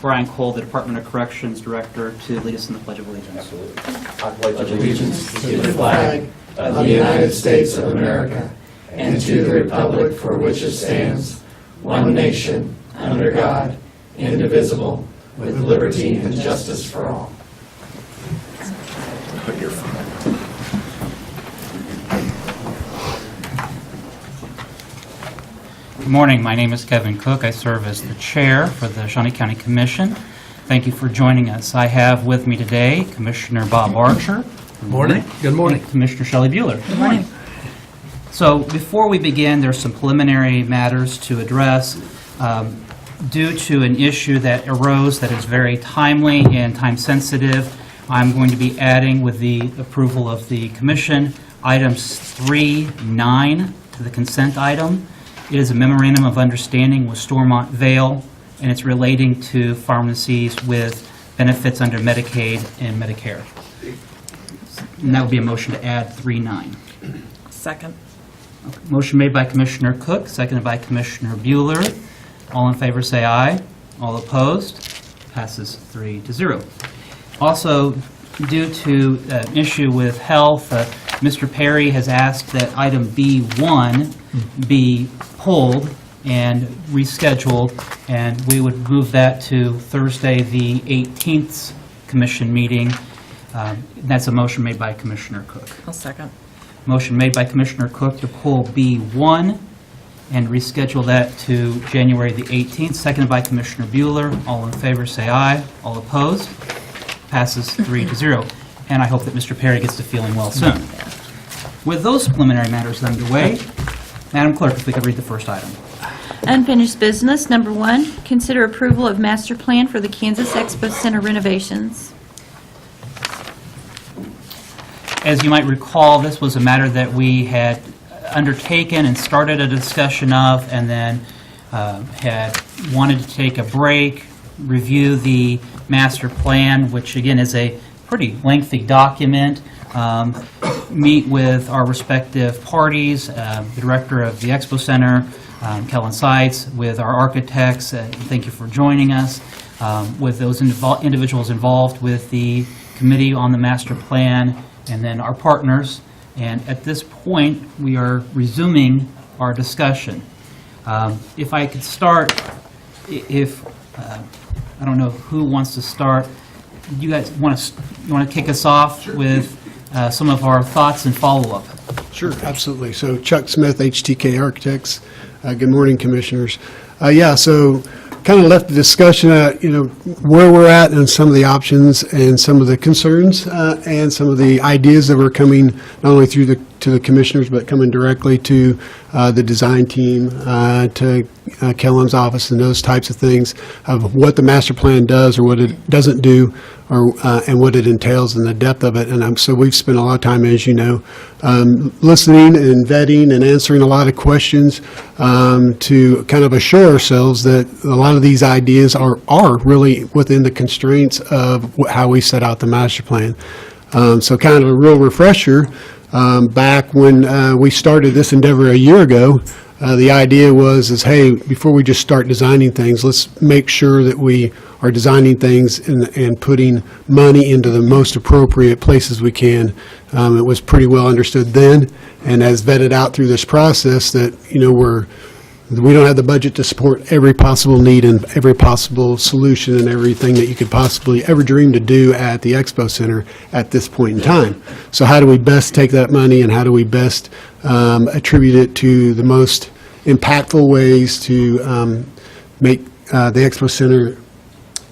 Brian Cole, the Department of Corrections Director, to lead us in the Pledge of Allegiance. Absolutely. I pledge allegiance to the flag of the United States of America and to the republic for which it stands, one nation, under God, indivisible, with liberty and justice for all. You're fine. Good morning. My name is Kevin Cook. I serve as the chair for the Shawnee County Commission. Thank you for joining us. I have with me today Commissioner Bob Archer. Good morning. Good morning. And Commissioner Shelley Bueller. Good morning. So before we begin, there's some preliminary matters to address. Due to an issue that arose that is very timely and time-sensitive, I'm going to be adding, with the approval of the Commission, items 3, 9 to the consent item. It is a memorandum of understanding with Stormont Vale, and it's relating to pharmacies with benefits under Medicaid and Medicare. And that would be a motion to add 3-9. Second. Okay. Motion made by Commissioner Cook, seconded by Commissioner Bueller. All in favor say aye. All opposed? Passes 3-0. Also, due to an issue with health, Mr. Perry has asked that item B1 be pulled and rescheduled, and we would move that to Thursday, the 18th Commission meeting. That's a motion made by Commissioner Cook. I'll second. Motion made by Commissioner Cook to pull B1 and reschedule that to January the 18th, seconded by Commissioner Bueller. All in favor say aye. All opposed? Passes 3-0. And I hope that Mr. Perry gets to feeling well soon. With those preliminary matters underway, Madam Clerk, if we could read the first item. Unfinished business, number 1, consider approval of master plan for the Kansas Expo Center renovations. As you might recall, this was a matter that we had undertaken and started a discussion of, and then had wanted to take a break, review the master plan, which again is a pretty lengthy document, meet with our respective parties, the director of the Expo Center, Kellen Seitz, with our architects, thank you for joining us, with those individuals involved with the committee on the master plan, and then our partners. And at this point, we are resuming our discussion. If I could start, I don't know who wants to start. You guys want to kick us off with some of our thoughts and follow-up? Sure, absolutely. So Chuck Smith, HTK Architects. Good morning, Commissioners. So kind of left the discussion at, where we're at and some of the options and some of the concerns and some of the ideas that were coming not only to the Commissioners, but coming directly to the design team, to Kellen's office and those types of things of what the master plan does or what it doesn't do, or and what it entails and the depth of it. And so we've spent a lot of time, as you know, listening and vetting and answering a lot of questions to kind of assure ourselves that a lot of these ideas are really within the constraints of how we set out the master plan. So kind of a real refresher. Back when we started this endeavor a year ago, the idea was, hey, before we just start designing things, let's make sure that we are designing things and putting money into the most appropriate places we can. It was pretty well understood then, and as vetted out through this process, that we don't have the budget to support every possible need and every possible solution and everything that you could possibly ever dream to do at the Expo Center at this point in time. So how do we best take that money, and how do we best attribute it to the most impactful ways to make the Expo Center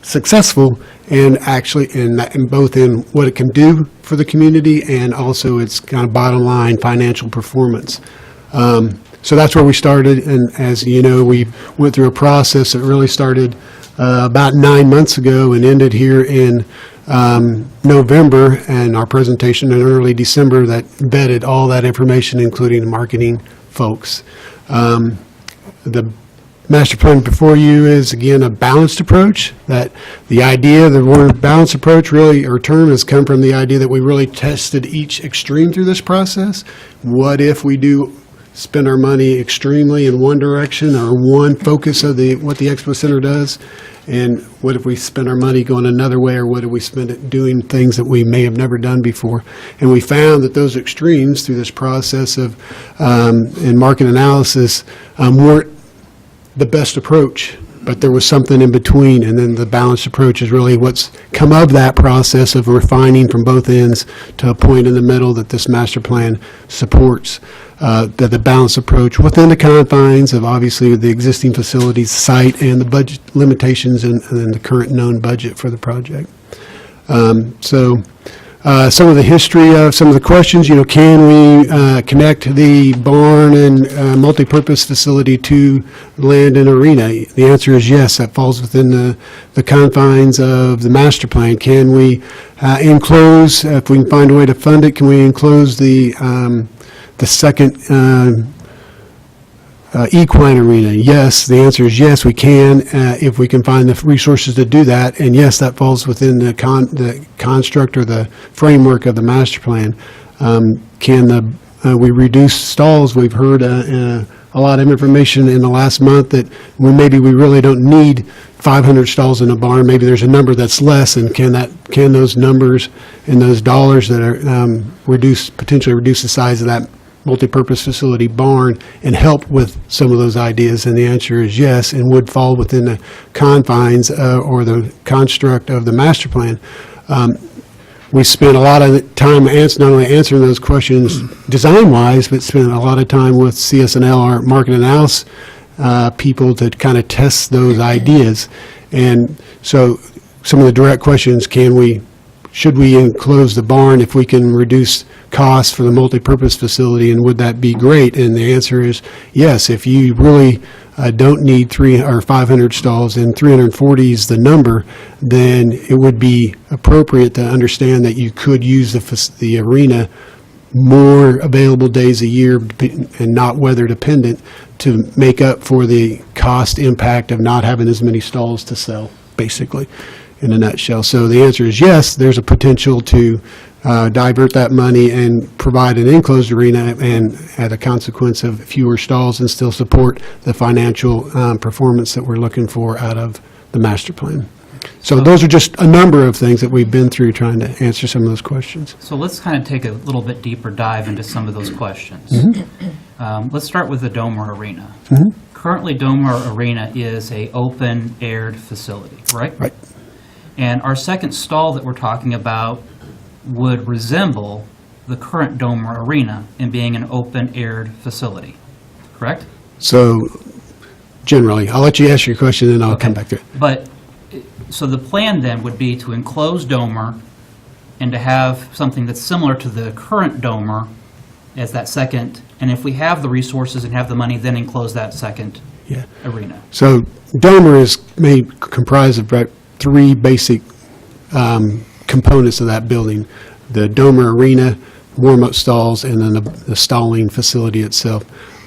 successful, and actually in both in what it can do for the community and also its kind of bottom line financial performance. So that's where we started, and as you know, we went through a process that really started about 9 months ago and ended here in November, and our presentation in early December that vetted all that information, including the marketing folks. The master plan before you is, again, a balanced approach. That the idea, the word balanced approach really, or term, has come from the idea that we really tested each extreme through this process. What if we do spend our money extremely in one direction or one focus of what the Expo Center does? And what if we spend our money going another way, or what if we spend it doing things that we may have never done before? And we found that those extremes through this process of and market analysis weren't the best approach, but there was something in between, and then the balanced approach is really what's come of that process of refining from both ends to a point in the middle that this master plan supports. That the balanced approach within the confines of obviously the existing facilities, site, and the budget limitations and the current known budget for the project. Some of the history of some of the questions, can we connect the barn and multipurpose facility to land and arena? The answer is yes, that falls within the confines of the master plan. Can we enclose, if we can find a way to fund it, can we enclose the second equine arena? Yes, the answer is yes, we can, if we can find the resources to do that. And yes, that falls within the construct or the framework of the master plan. Can we reduce stalls? We've heard a lot of information in the last month that maybe we really don't need 500 stalls in a barn. Maybe there's a number that's less, and can those numbers and those dollars that are potentially reduce the size of that multipurpose facility barn and help with some of those ideas? And the answer is yes, and would fall within the confines or the construct of the master plan. We spent a lot of time not only answering those questions design-wise, but spent a lot of time with CS&L, our market analysis people, to kind of test those ideas. And so some of the direct questions, should we enclose the barn if we can reduce costs for the multipurpose facility, and would that be great? And the answer is yes. If you really don't need 300 or 500 stalls and 340 is the number, then it would be appropriate to understand that you could use the arena more available days a year and not weather dependent to make up for the cost impact of not having as many stalls to sell, basically, in a nutshell. So the answer is yes, there's a potential to divert that money and provide an enclosed arena, and at a consequence of fewer stalls, and still support the financial performance that we're looking for out of the master plan. So those are just a number of things that we've been through trying to answer some of those questions. So let's kind of take a little bit deeper dive into some of those questions. Let's start with the Domer Arena. Currently, Domer Arena is a open-aired facility, right? Right. And our second stall that we're talking about would resemble the current Domer Arena in being an open-aired facility, correct? So generally, I'll let you ask your question, and then I'll come back to it. But, so the plan then would be to enclose Domer and to have something that's similar to the current Domer as that second, and if we have the resources and have the money, then enclose that second arena. So Domer is comprised of about three basic components of that building: the Domer Arena, warm-up stalls, and then the stalling facility itself.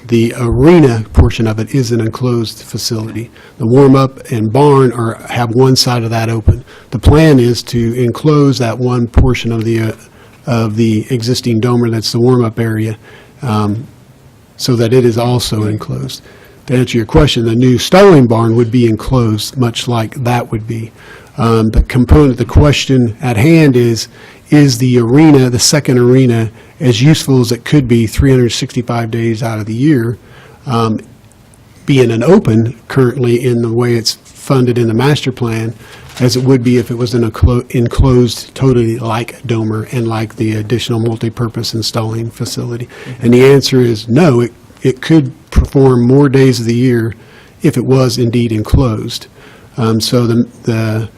The arena portion of it is an enclosed facility. The warm-up and barn have one side of that open. The plan is to enclose that one portion of the existing Domer, that's the warm-up area, so that it is also enclosed. To answer your question, the new stalling barn would be enclosed, much like that would be. The question at hand is the arena, the second arena, as useful as it could be 365 days out of the year, being an open currently in the way it's funded in the master plan, as it would be if it was an enclosed, totally like Domer and like the additional multi-purpose installing facility? And the answer is no, it could perform more days of the year if it was indeed enclosed. So the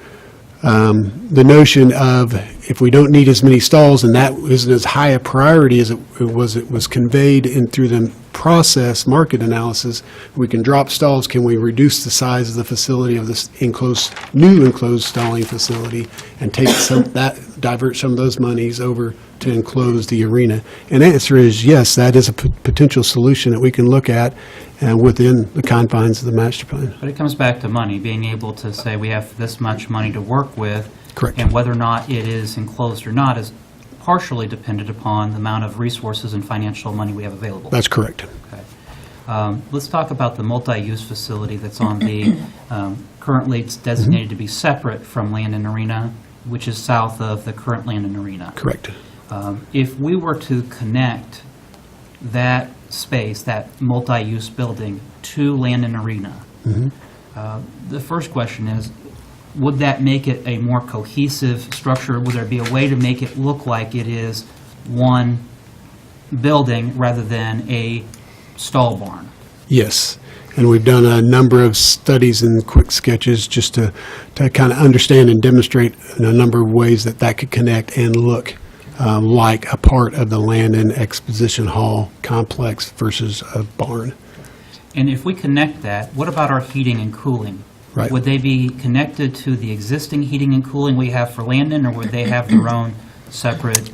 notion of, if we don't need as many stalls, and that isn't as high a priority as it was conveyed through the process market analysis, we can drop stalls. Can we reduce the size of the facility of this new enclosed stalling facility and divert some of those monies over to enclose the arena? And the answer is yes, that is a potential solution that we can look at within the confines of the master plan. But it comes back to money, being able to say we have this much money to work with. Correct. And whether or not it is enclosed or not is partially dependent upon the amount of resources and financial money we have available. That's correct. Okay. Let's talk about the multi-use facility that's on the, currently it's designated to be separate from Land and Arena, which is south of the current Land and Arena. Correct. If we were to connect that space, that multi-use building, to Land and Arena, the first question is, would that make it a more cohesive structure? Would there be a way to make it look like it is one building rather than a stall barn? Yes, and we've done a number of studies and quick sketches just to kind of understand and demonstrate in a number of ways that that could connect and look like a part of the Land and Exposition Hall complex versus a barn. And if we connect that, what about our heating and cooling? Right. Would they be connected to the existing heating and cooling we have for Landon, or would they have their own separate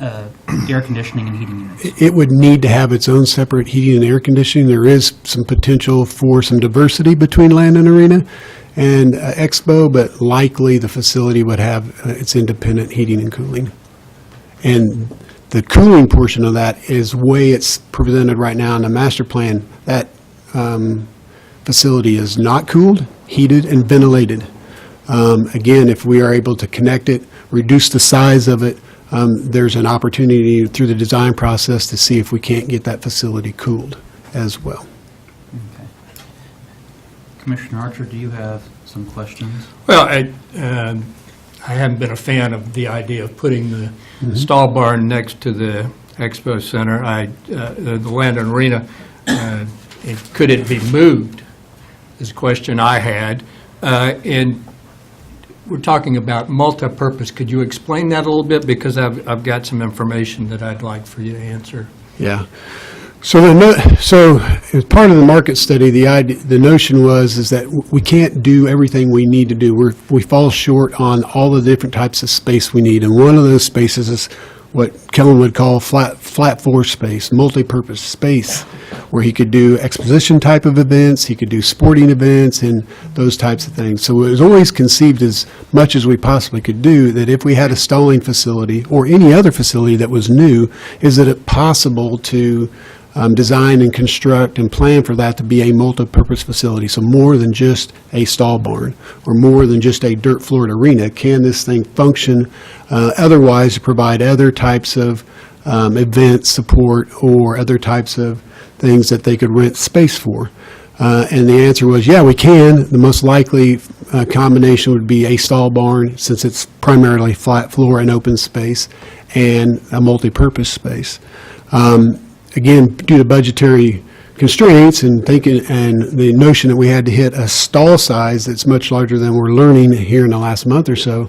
air conditioning and heating units? It would need to have its own separate heating and air conditioning. There is some potential for some diversity between Land and Arena and Expo, but likely the facility would have its independent heating and cooling. And the cooling portion of that is way it's presented right now in the master plan. That facility is not cooled, heated, and ventilated. Again, if we are able to connect it, reduce the size of it, there's an opportunity through the design process to see if we can't get that facility cooled as well. Okay. Commissioner Archer, do you have some questions? Well, I haven't been a fan of the idea of putting the stall barn next to the Expo Center. The Land and Arena, could it be moved, is a question I had. And we're talking about multi-purpose. Could you explain that a little bit? Because I've got some information that I'd like for you to answer. Yeah. So as part of the market study, the notion is that we can't do everything we need to do. We fall short on all the different types of space we need, and one of those spaces is what Kellen would call flat floor space, multi-purpose space, where he could do exposition type of events, he could do sporting events, and those types of things. So it was always conceived as much as we possibly could do that if we had a stalling facility or any other facility that was new, is that it possible to design and construct and plan for that to be a multi-purpose facility. So more than just a stall barn or more than just a dirt floored arena. Can this thing function otherwise to provide other types of event support or other types of things that they could rent space for? And the answer was, yeah, we can. The most likely combination would be a stall barn, since it's primarily flat floor and open space, and a multi-purpose space. Again, due to budgetary constraints and the notion that we had to hit a stall size that's much larger than we're learning here in the last month or so,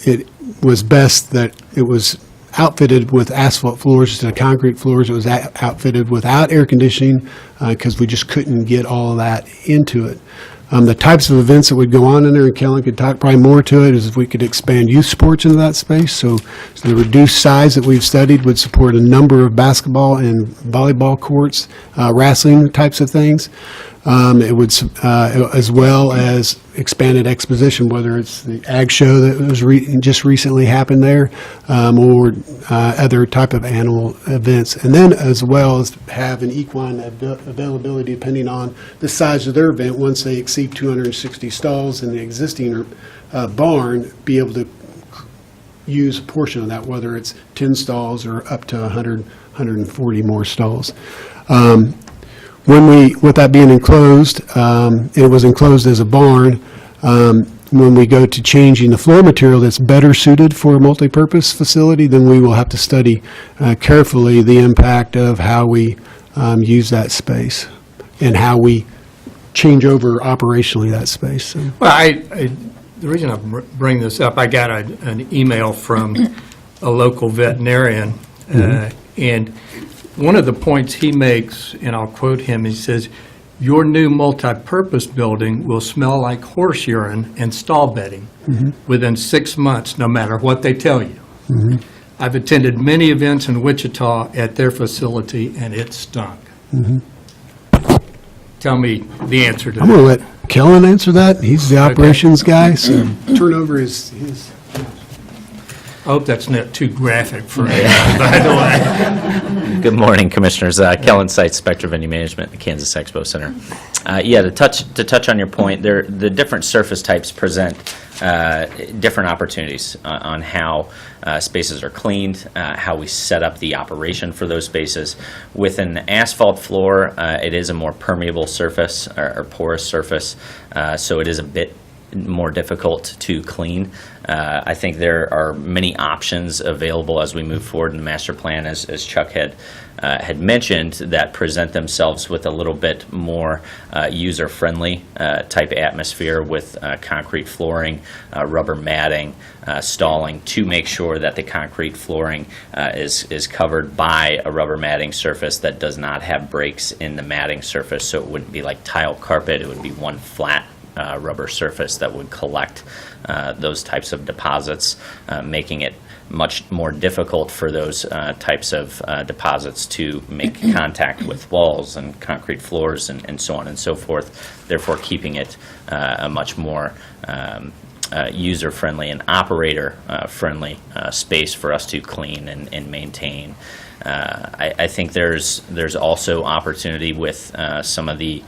it was best that it was outfitted with asphalt floors instead of concrete floors. It was outfitted without air conditioning because we just couldn't get all of that into it. The types of events that would go on in there, and Kellen could talk probably more to it, is if we could expand youth sports into that space. So the reduced size that we've studied would support a number of basketball and volleyball courts, wrestling types of things. It would, as well as expanded exposition, whether it's the ag show that was just recently happened there, or other type of animal events. And then as well as have an equine availability depending on the size of their event. Once they exceed 260 stalls in the existing barn, be able to use a portion of that, whether it's 10 stalls or up to 100, 140 more stalls. With that being enclosed, it was enclosed as a barn. When we go to changing the floor material that's better suited for a multi-purpose facility, then we will have to study carefully the impact of how we use that space and how we change over operationally that space. So. Well, the reason I bring this up, I got an email from a local veterinarian, and one of the points he makes, and I'll quote him, he says, "Your new multi-purpose building will smell like horse urine and stall bedding within 6 months, no matter what they tell you." I've attended many events in Wichita at their facility, and it stunk. Tell me the answer to I'm that. going to let Kellen answer that. He's the operations guy, so turnover is his. hope that's not too graphic for anyone, by the way. Good morning, Commissioners. Kellen Seitz, Spectra Venue Management, the Kansas Expo Center. To touch on your point, the different surface types present different opportunities on how spaces are cleaned, how we set up the operation for those spaces. With an asphalt floor, it is a more permeable surface or porous surface, so it is a bit more difficult to clean. I think there are many options available as we move forward in the master plan, as Chuck had mentioned, that present themselves with a little bit more user-friendly type atmosphere with concrete flooring, rubber matting, stalling, to make sure that the concrete flooring is covered by a rubber matting surface that does not have breaks in the matting surface, so it wouldn't be like tile carpet. It would be one flat rubber surface that would collect those types of deposits, making it much more difficult for those types of deposits to make contact with walls and concrete floors and so on and so forth, therefore keeping it a much more user-friendly and operator-friendly space for us to clean and maintain. I think there's also opportunity with some of the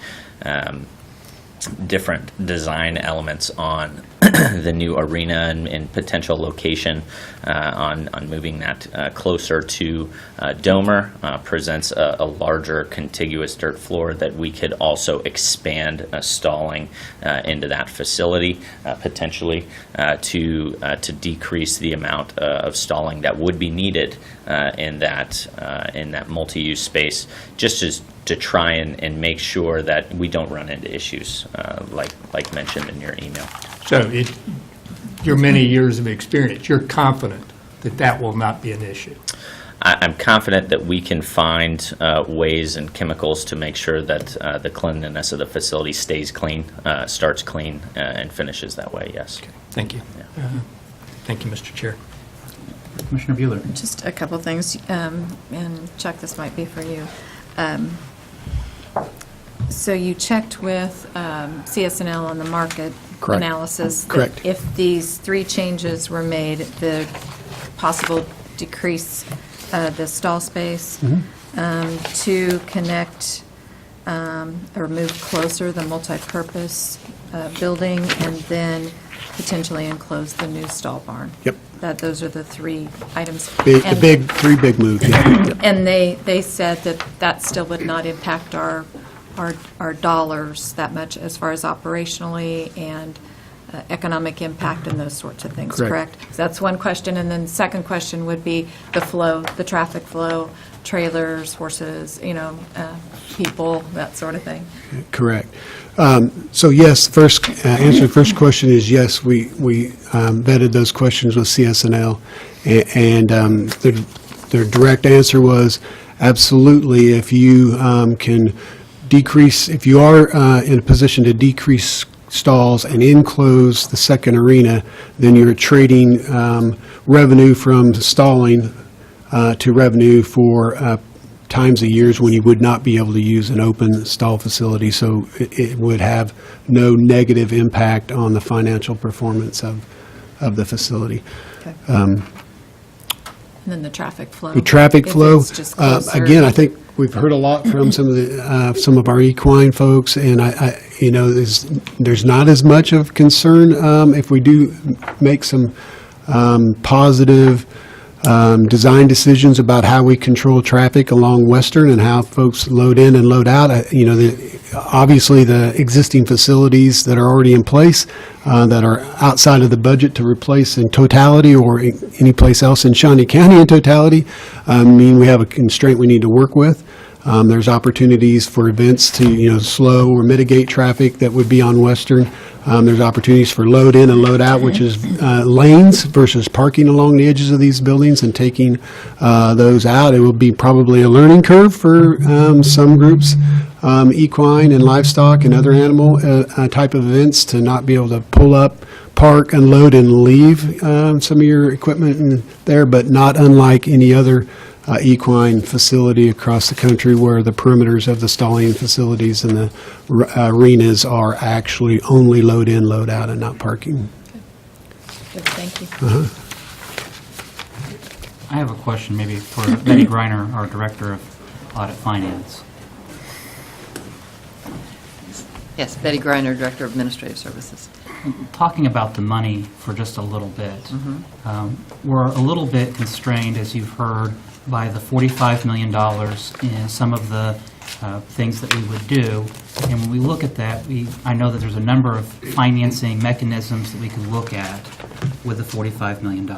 different design elements on the new arena and potential location on moving that closer to Domer presents a larger contiguous dirt floor that we could also expand stalling into that facility potentially to decrease the amount of stalling that would be needed in that multi-use space, just to try and make sure that we don't run into issues like mentioned in your email. So your many years of experience, you're confident that that will not be an issue? I'm confident that we can find ways and chemicals to make sure that the cleanliness of the facility stays clean, starts clean, and finishes that way, yes. Okay. Thank you. Yeah. Thank you, Mr. Chair. Commissioner Bueller. Just a couple things, and Chuck, this might be for you. So you checked with CS&L on the market Correct. analysis. that Correct. If these three changes were made, the possible decrease the stall space, to connect or move closer the multipurpose building, and then potentially enclose the new stall barn. Yep. Those are the three items. The And- three big moves, yeah. Yep. And they said that still would not impact our dollars that much as far as operationally and economic impact and those sorts of things, Correct. correct? So that's one question, and then the second question would be the flow, the traffic flow, trailers, horses, people, that sort of thing. Correct. So yes, first, answer to the first question is yes, we vetted those questions with CS&L, and their direct answer was absolutely. If you can decrease, if you are in a position to decrease stalls and enclose the second arena, then you're trading revenue from stalling to revenue for times of years when you would not be able to use an open stall facility, so it would have no negative impact on the financial performance of the facility. Okay. And then the traffic flow. The traffic if flow, it's just closer. again, I think we've heard a lot from some of our equine folks, and there's not as much of concern if we do make some positive design decisions about how we control traffic along Western and how folks load in and load out. Obviously, the existing facilities that are already in place that are outside of the budget to replace in totality or any place else in Shawnee County in totality mean we have a constraint we need to work with. There's opportunities for events to slow or mitigate traffic that would be on Western. There's opportunities for load in and load out, which is lanes versus parking along the edges of these buildings and taking those out. It will be probably a learning curve for some groups, equine and livestock and other animal type of events, to not be able to pull up, park, unload, and leave some of your equipment in there, but not unlike any other equine facility across the country where the perimeters of the stalling facilities and the arenas are actually only load in, load out, and not parking. Good, thank you. I have a question maybe for Betty Greiner, our Director of Audit Finance. Yes, Betty Greiner, Director of Administrative Services. Talking about the money for just a little bit, we're a little bit constrained, as you've heard, by the $45 million in some of the things that we would do. And when we look at that, I know that there's a number of financing mechanisms that we could look at with the $45 million.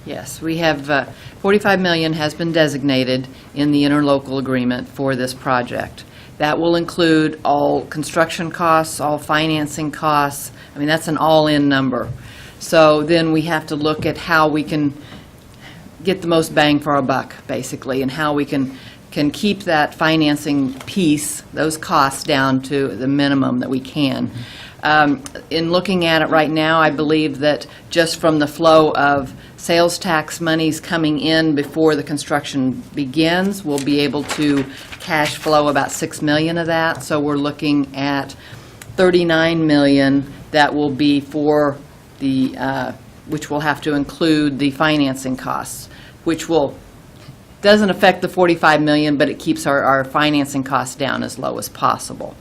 Yes, we have, $45 million has been designated in the interlocal agreement for this project. That will include all construction costs, all financing costs. I mean, that's an all-in number. So then we have to look at how we can get the most bang for our buck, basically, and how we can keep that financing piece, those costs, down to the minimum that we can. In looking at it right now, I believe that just from the flow of sales tax monies coming in before the construction begins, we'll be able to cash flow about $6 million of that. So we're looking at $39 million that will be for the, which will have to include the financing costs, which doesn't affect the $45 million, but it keeps our financing costs down as low as possible.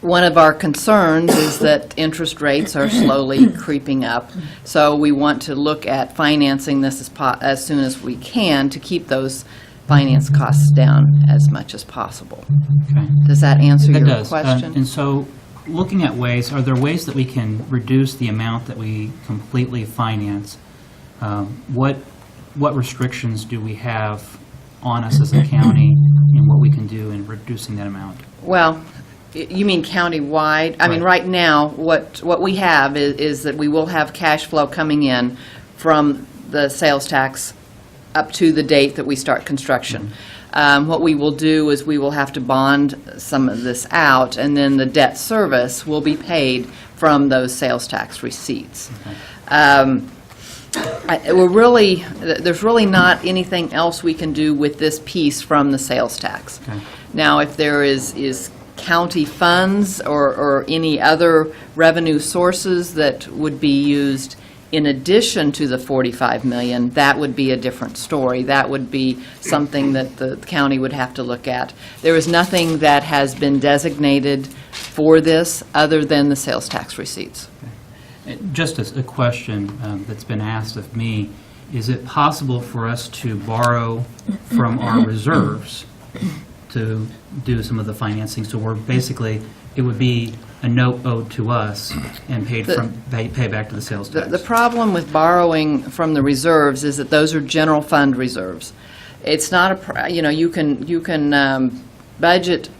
One of our concerns is that interest rates are slowly creeping up, so we want to look at financing this as soon as we can to keep those finance costs down as much as possible. Okay. Does that answer It your does. question? And so, looking at ways, are there ways that we can reduce the amount that we completely finance? What restrictions do we have on us as a county and what we can do in reducing that amount? Well, you mean countywide? I mean, right now, what we have is that we will have cash flow coming in from the sales tax up to the date that we start construction. What we will do is we will have to bond some of this out, and then the debt service will be paid from those sales tax receipts. There's really not anything else we can do with this piece from the sales tax. Okay. Now, if there is county funds or any other revenue sources that would be used in addition to the $45 million, that would be a different story. That would be something that the county would have to look at. There is nothing that has been designated for this other than the sales tax receipts. Just as a question that's been asked of me, is it possible for us to borrow from our reserves to do some of the financing? So we're basically, it would be a note owed to us and pay back to the sales tax. The problem with borrowing from the reserves is that those are general fund reserves. It's not you can budget.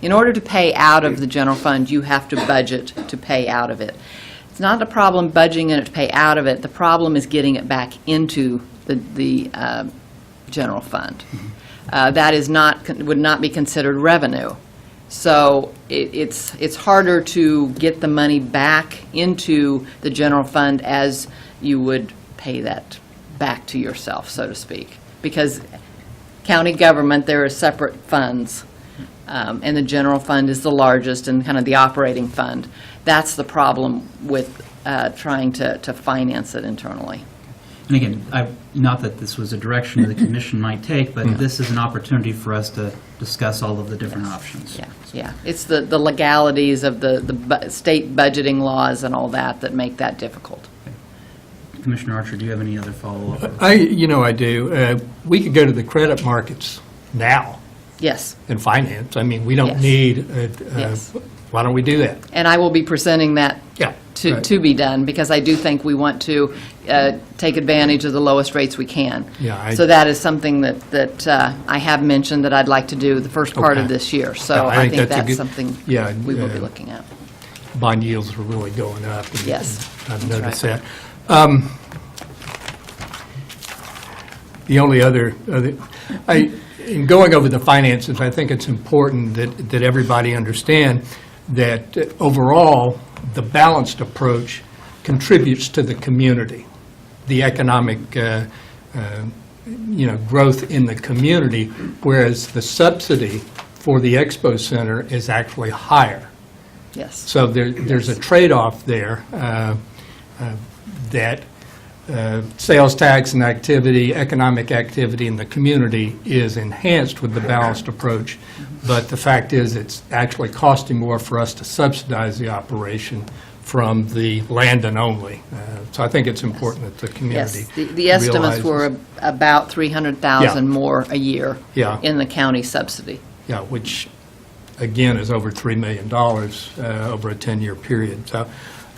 In order to pay out of the general fund, you have to budget to pay out of it. It's not a problem budgeting it to pay out of it. The problem is getting it back into the general fund. That would not be considered revenue. So it's harder to get the money back into the general fund as you would pay that back to yourself, so to speak. Because county government, there are separate funds, and the general fund is the largest and kind of the operating fund. That's the problem with trying to finance it internally. And again, not that this was a direction the commission might take, but this is an opportunity for us to discuss all of the different options. Yeah. It's the legalities of the state budgeting laws and all that make that difficult. Commissioner Archer, do you have any other follow-up? I do. We could go to the credit markets now Yes. and finance. I mean, we don't Yes. need, Yes. why don't we do that? And I will be presenting that Yeah. right. to be done, because I do think we want to take advantage of the lowest rates we can. Yeah, So that is something that I have mentioned that I'd like to do the first part of Okay. this year. So Yeah, I I think think that's a that's good- something yeah, we will be looking at. Bond yields are really going up. and Yes, I've that's noticed right. that. The only other, in going over the finances, I think it's important that everybody understand that overall, the balanced approach contributes to the community, the economic, growth in the community, whereas the subsidy for the Expo Center is actually higher. Yes. So there's a trade-off there that sales tax and activity, economic activity in the community is enhanced with the balanced approach. But the fact is, it's actually costing more for us to subsidize the operation from the land and only. So I think it's important that the community Yes, the estimates were about 300,000 Yeah. more a year Yeah. in the county subsidy. Yeah, which, again, is over $3 million over a 10-year period. So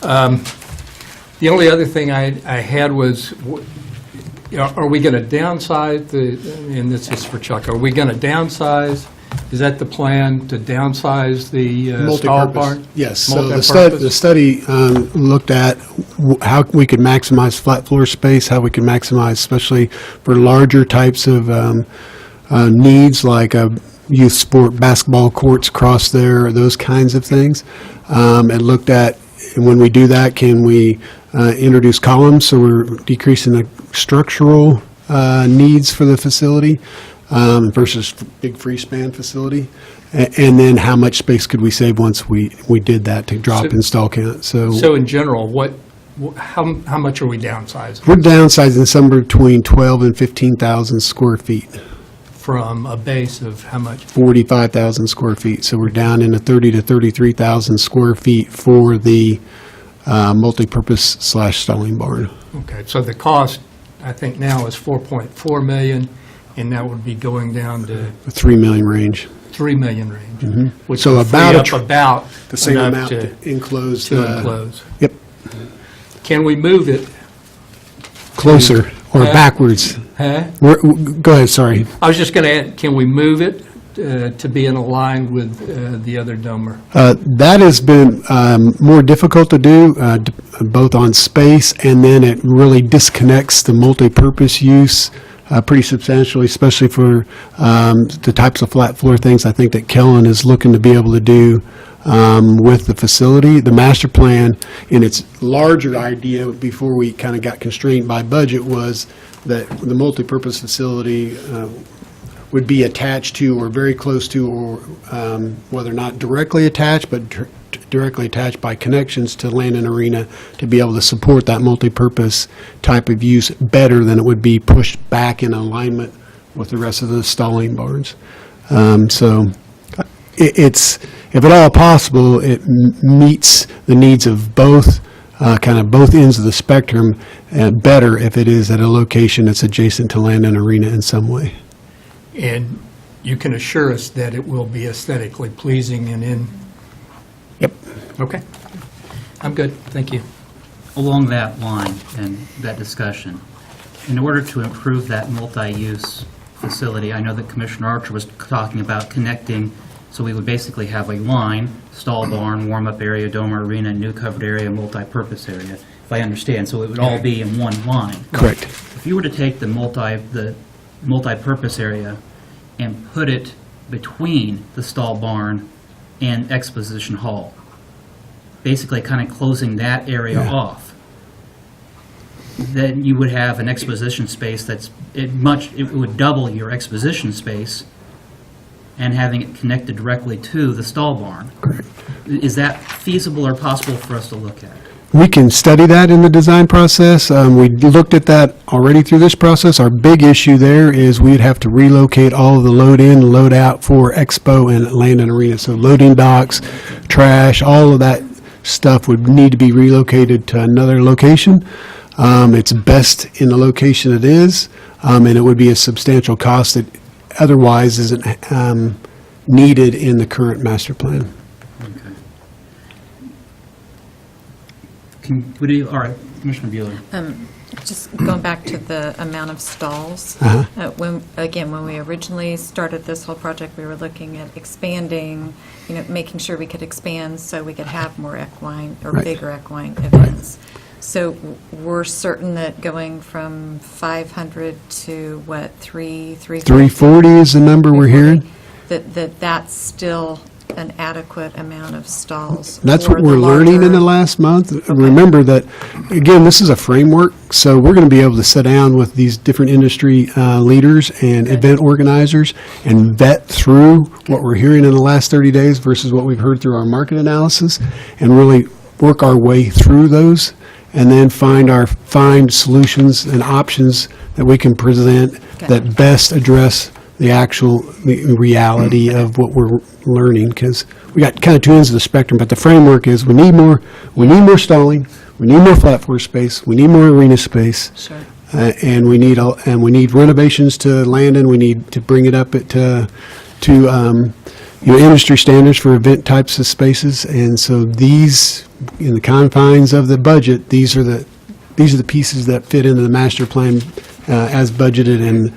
the only other thing I had was, are we going to downsize and this is for Chuck, are we going to downsize? Is that the plan, to downsize the stall Multipurpose. barn? Yes, so the Multipurpose? study looked at how we could maximize flat floor space, how we could maximize, especially for larger types of needs, like youth sport basketball courts across there, those kinds of things. And looked at, when we do that, can we introduce columns, so we're decreasing the structural needs for the facility versus big freespan facility, and then how much space could we save once we did that to drop So- install count. So in general, how much are we downsizing? We're downsizing somewhere between 12 and 15,000 square feet, From a base of how much? 45,000 square feet. So we're down into 30 to 33,000 square feet for the multipurpose / stalling barn. Okay, so the cost, I think now is 4.4 million, and that would be going down to The 3 million range. 3 million range. Which So would about free a up tr- about The same enough amount to enclose. to enclose. Yep, Can we move it? closer or backwards. Huh? Go ahead, sorry. I was just going to add, can we move it to be in line with the other domer? That has been more difficult to do, both on space, and then it really disconnects the multi-purpose use pretty substantially, especially for the types of flat floor things I think that Kellen is looking to be able to do with the facility. The master plan, in its larger idea, before we kind of got constrained by budget, was that the multi-purpose facility would be attached to or very close to, or whether not directly attached, but directly attached by connections to land and arena, to be able to support that multi-purpose type of use better than it would be pushed back in alignment with the rest of the stalling barns. So it's, if at all possible, it meets the needs of both, kind of both ends of the spectrum, better if it is at a location that's adjacent to land and arena in some way. And you can assure us that it will be aesthetically pleasing and in? Yep. Okay. I'm good, thank you. Along that line and that discussion, in order to improve that multi-use facility, I know that Commissioner Archer was talking about connecting, so we would basically have a line, stall barn, warm-up area, dormer arena, new covered area, multi-purpose area, if I understand, so it would all be in one line. Correct. If you were to take the multi-purpose area and put it between the stall barn and exposition hall, basically kind of closing that area Yeah. off, then you would have an exposition space that's, it would double your exposition space, and having it connected directly to the stall barn. Correct. Is that feasible or possible for us to look at? We can study that in the design process. We looked at that already through this process. Our big issue there is we'd have to relocate all of the load in and load out for Expo and Land and Arena. So loading docks, trash, all of that stuff would need to be relocated to another location. It's best in the location it is, and it would be a substantial cost that otherwise isn't needed in the current master plan. All right, Commissioner Bueller. Just going back to the amount of stalls. When we originally started this whole project, we were looking at expanding, making sure we could expand so we could have more equine or Right. bigger equine events. So we're certain that going from 500 to what, 340? 340 is the number we're hearing. That's still an adequate amount of stalls. That's for what the we're learning in the larger- last month. Remember that, again, this is a framework, so we're going to be able to sit down with these different industry leaders and event organizers and vet through what we're hearing in the last 30 days versus what we've heard through our market analysis, and really work our way through those and then find solutions and options that we can present that best address the actual reality of what we're learning, because we got kind of two ends of the spectrum, but the framework is we need more stalling, we need more flat floor space, we need more arena space. Sure. And we need renovations to Landon. We need to bring it up to industry standards for event types of spaces. And so these, in the confines of the budget, these are the pieces that fit into the master plan as budgeted, and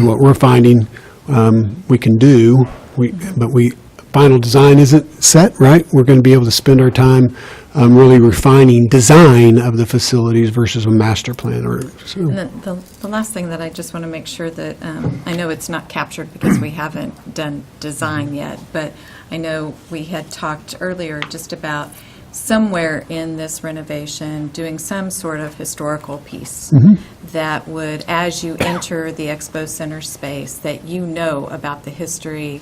what we're finding we can do. Final design isn't set, right? We're going to be able to spend our time really refining design of the facilities versus a master plan. And then the last thing that I just want to make sure that, I know it's not captured because we haven't done design yet, but I know we had talked earlier just about somewhere in this renovation, doing some sort of historical piece that would, as you enter the Expo Center space, that you know about the history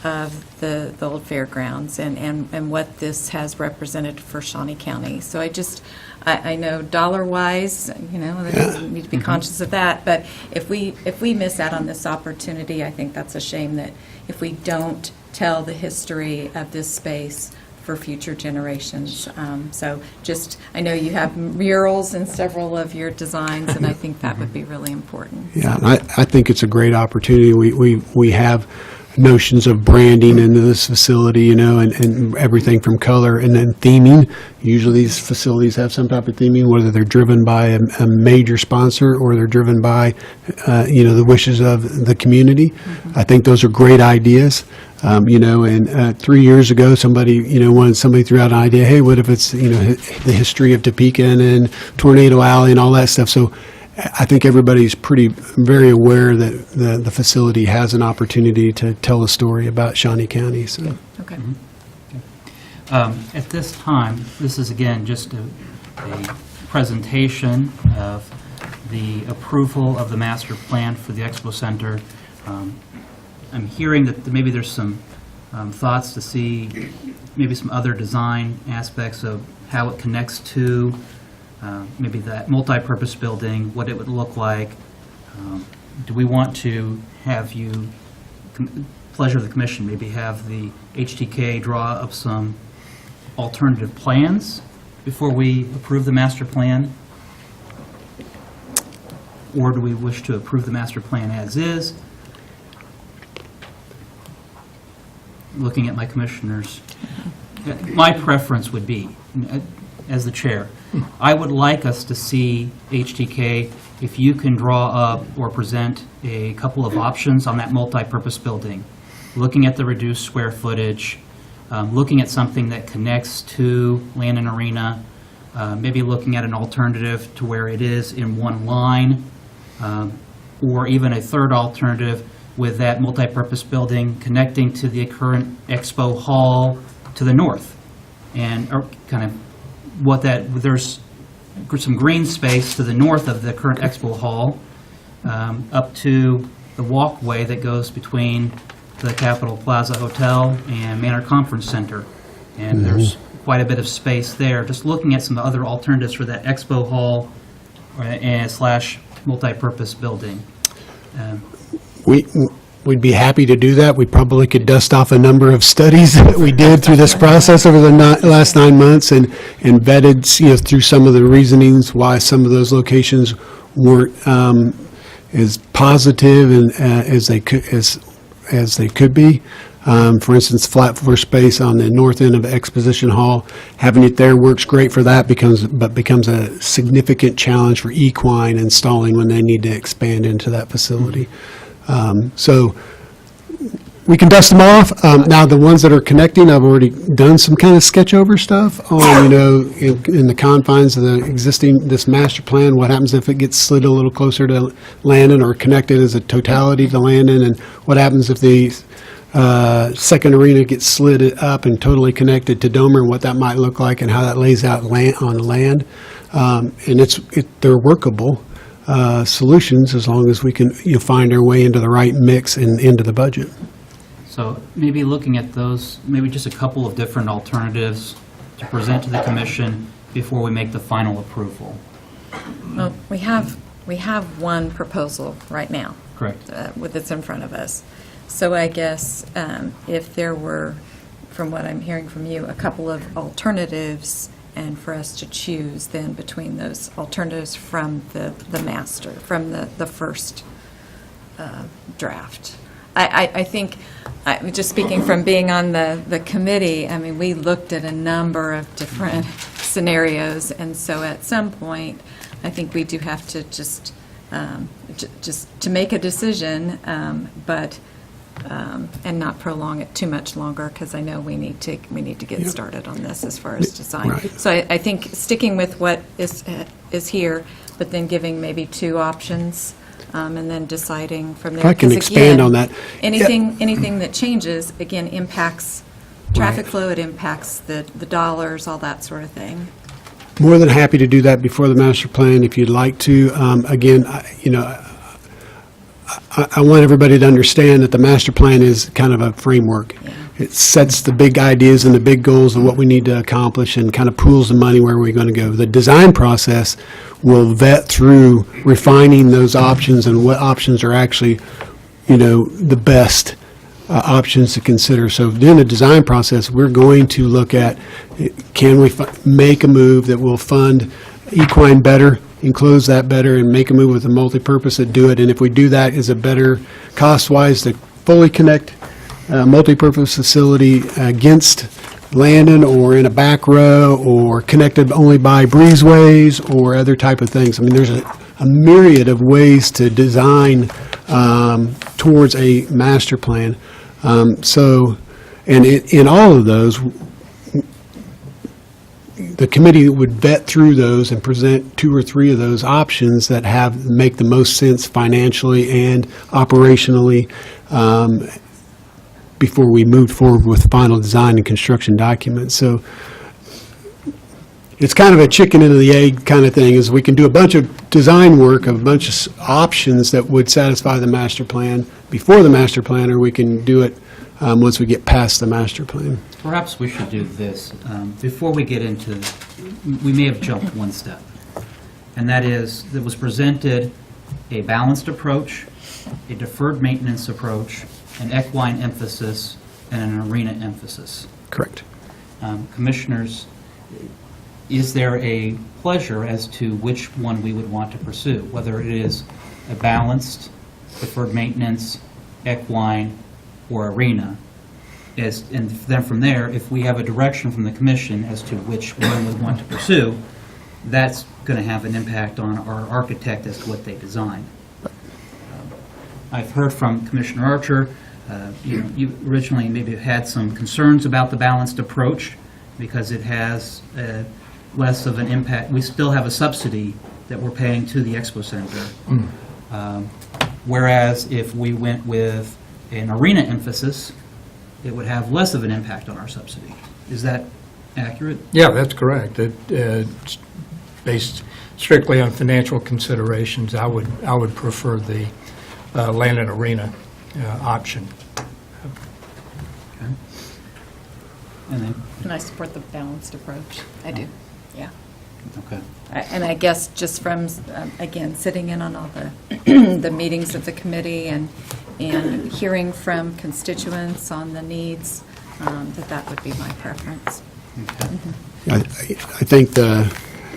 of the old fairgrounds and what this has represented for Shawnee County. So I know dollar-wise, we need to be conscious of that, but if we miss out on this opportunity, I think that's a shame that if we don't tell the history of this space for future generations. I know you have murals in several of your designs, and I think that would be really important. Yeah, and I think it's a great opportunity. We have notions of branding into this facility, and everything from color and then theming. Usually these facilities have some type of theming, whether they're driven by a major sponsor or they're driven by, the wishes of the community. I think those are great ideas. And 3 years ago, somebody threw out an idea, hey, what if it's, the history of Topeka and Tornado Alley and all that stuff. So I think everybody's very aware that the facility has an opportunity to tell a story about Shawnee County. So. Okay. At this time, this is again just a presentation of the approval of the master plan for the Expo Center. I'm hearing that maybe there's some thoughts to see maybe some other design aspects of how it connects to maybe that multi-purpose building, what it would look like. Do we want to have you, pleasure of the commission, maybe have the HTK draw up some alternative plans before we approve the master plan? Or do we wish to approve the master plan as is? Looking at my commissioners, my preference would be, as the chair, I would like us to see HTK, if you can draw up or present a couple of options on that multi-purpose building, looking at the reduced square footage, looking at something that connects to Landon Arena, maybe looking at an alternative to where it is in one line, or even a third alternative with that multi-purpose building connecting to the current Expo Hall to the north. And or kind of there's some green space to the north of the current Expo Hall, up to the walkway that goes between the Capitol Plaza Hotel and Manor Conference Center. And there's quite a bit of space there. Just looking at some other alternatives for that Expo Hall / multi-purpose building. We'd be happy to do that. We probably could dust off a number of studies that we did through this process over the last 9 months and vetted, through some of the reasonings why some of those locations weren't as positive and as they could be. For instance, flat floor space on the north end of Exposition Hall, having it there works great for that, but becomes a significant challenge for equine installing when they need to expand into that facility. So we can dust them off. Now, the ones that are connecting, I've already done some kind of sketch over stuff on, in the confines of this master plan. What happens if it gets slid a little closer to Landon or connected as a totality to Landon? And what happens if the second arena gets slid up and totally connected to Domer, and what that might look like and how that lays out on the land? And they're workable solutions as long as we can find our way into the right mix and into the budget. So maybe looking at those, maybe just a couple of different alternatives to present to the commission before we make the final approval. Well, we have one proposal right now. Correct. With that's in front of us. So I guess if there were, from what I'm hearing from you, a couple of alternatives, and for us to choose then between those alternatives from the master, from the first draft. I think, just speaking from being on the committee, I mean, we looked at a number of different scenarios, and so at some point, I think we do have to just to make a decision, but and not prolong it too much longer, because I know we need to get started on this as far as design. Right. So I think sticking with what is here, but then giving maybe two options, and then deciding from there. If I can 'Cause expand again, on that. Anything that changes, again, impacts traffic Right. flow, it impacts the dollars, all that sort of thing. More than happy to do that before the master plan if you'd like to. Again, I want everybody to understand that the master plan is kind of a framework. Yeah. It sets the big ideas and the big goals of what we need to accomplish and kind of pools the money where we're going to go. The design process will vet through refining those options and what options are actually, the best options to consider. So during the design process, we're going to look at, can we make a move that will fund equine better, enclose that better, and make a move with a multipurpose that do it. And if we do that, is it better cost-wise to fully connect a multipurpose facility against Landon or in a back row or connected only by breezeways or other type of things? I mean, there's a myriad of ways to design towards a master plan. And in all of those, the committee would vet through those and present two or three of those options that make the most sense financially and operationally before we move forward with final design and construction documents. So it's kind of a chicken and the egg kind of thing, is we can do a bunch of design work, a bunch of options that would satisfy the master plan before the master plan, or we can do it once we get past the master plan. Perhaps we should do this. Before we get into, we may have jumped one step, and that is, that was presented a balanced approach, a deferred maintenance approach, an equine emphasis, and an arena emphasis. Correct. Commissioners, is there a pleasure as to which one we would want to pursue, whether it is a balanced, deferred maintenance, equine, or arena? And then from there, if we have a direction from the commission as to which one we want to pursue, that's going to have an impact on our architect as to what they design. I've heard from Commissioner Archer, you originally maybe had some concerns about the balanced approach because it has less of an impact. We still have a subsidy that we're paying to the Expo Center. Whereas if we went with an arena emphasis, it would have less of an impact on our subsidy. Is that accurate? Yeah, that's correct. It's based strictly on financial considerations, I would prefer the land and arena option. Okay. And then, And I support the balanced approach. I do, yeah. okay. And I guess just from, again, sitting in on all the meetings of the committee and hearing from constituents on the needs, that would be my preference. I think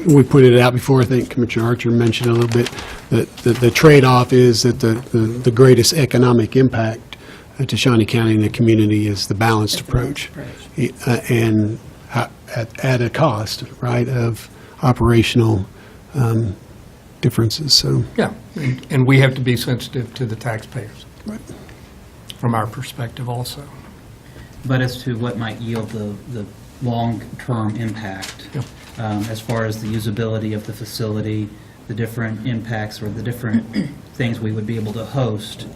we pointed it out before, I think Commissioner Archer mentioned a little bit, that the trade-off is that the greatest economic impact to Shawnee County and the community is the balanced approach. And at a cost, right, of operational differences, so. Yeah, and we have to be sensitive to the taxpayers. Right. From our perspective also. But as to what might yield the long-term impact, Yep. As far as the usability of the facility, the different impacts or the different things we would be able to host,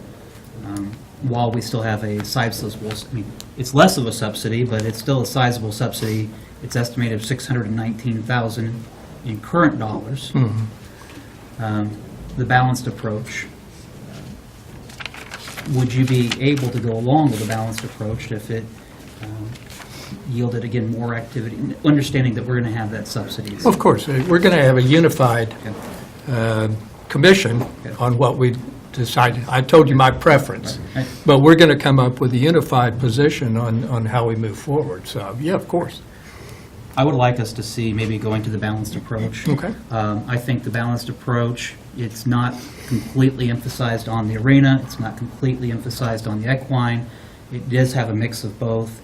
while we still have a sizable, I mean, it's less of a subsidy, but it's still a sizable subsidy. It's estimated $619,000 in current dollars. The balanced approach, would you be able to go along with a balanced approach if it yielded, again, more activity, understanding that we're going to have that subsidy. Of course, we're going to have a unified commission on what we decided. I told you my preference, Right. but we're going to come up with a unified position on how we move forward. So, yeah, of course. I would like us to see maybe going to the balanced approach. Okay. I think the balanced approach, it's not completely emphasized on the arena, it's not completely emphasized on the equine. It does have a mix of both.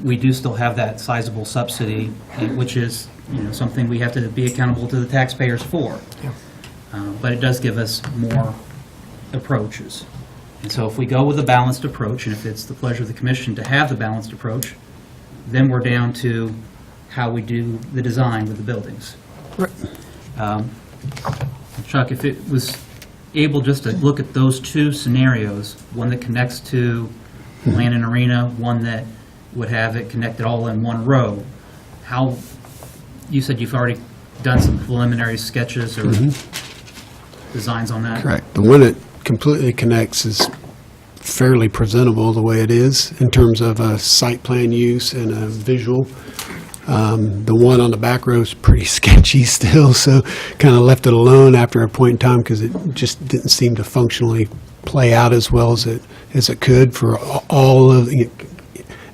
We do still have that sizable subsidy, which is, something we have to be accountable to the taxpayers for. Yeah. But it does give us more approaches. And so if we go with a balanced approach, and if it's the pleasure of the commission to have the balanced approach, then we're down to how we do the design with the buildings. Chuck, if it was able just to look at those two scenarios, one that connects to land and arena, one that would have it connected all in one row, how, you said you've already done some preliminary sketches or designs on that? Correct. The one that completely connects is fairly presentable the way it is in terms of a site plan use and a visual. The one on the back row is pretty sketchy still, so kind of left it alone after a point in time because it just didn't seem to functionally play out as well as it could for all of,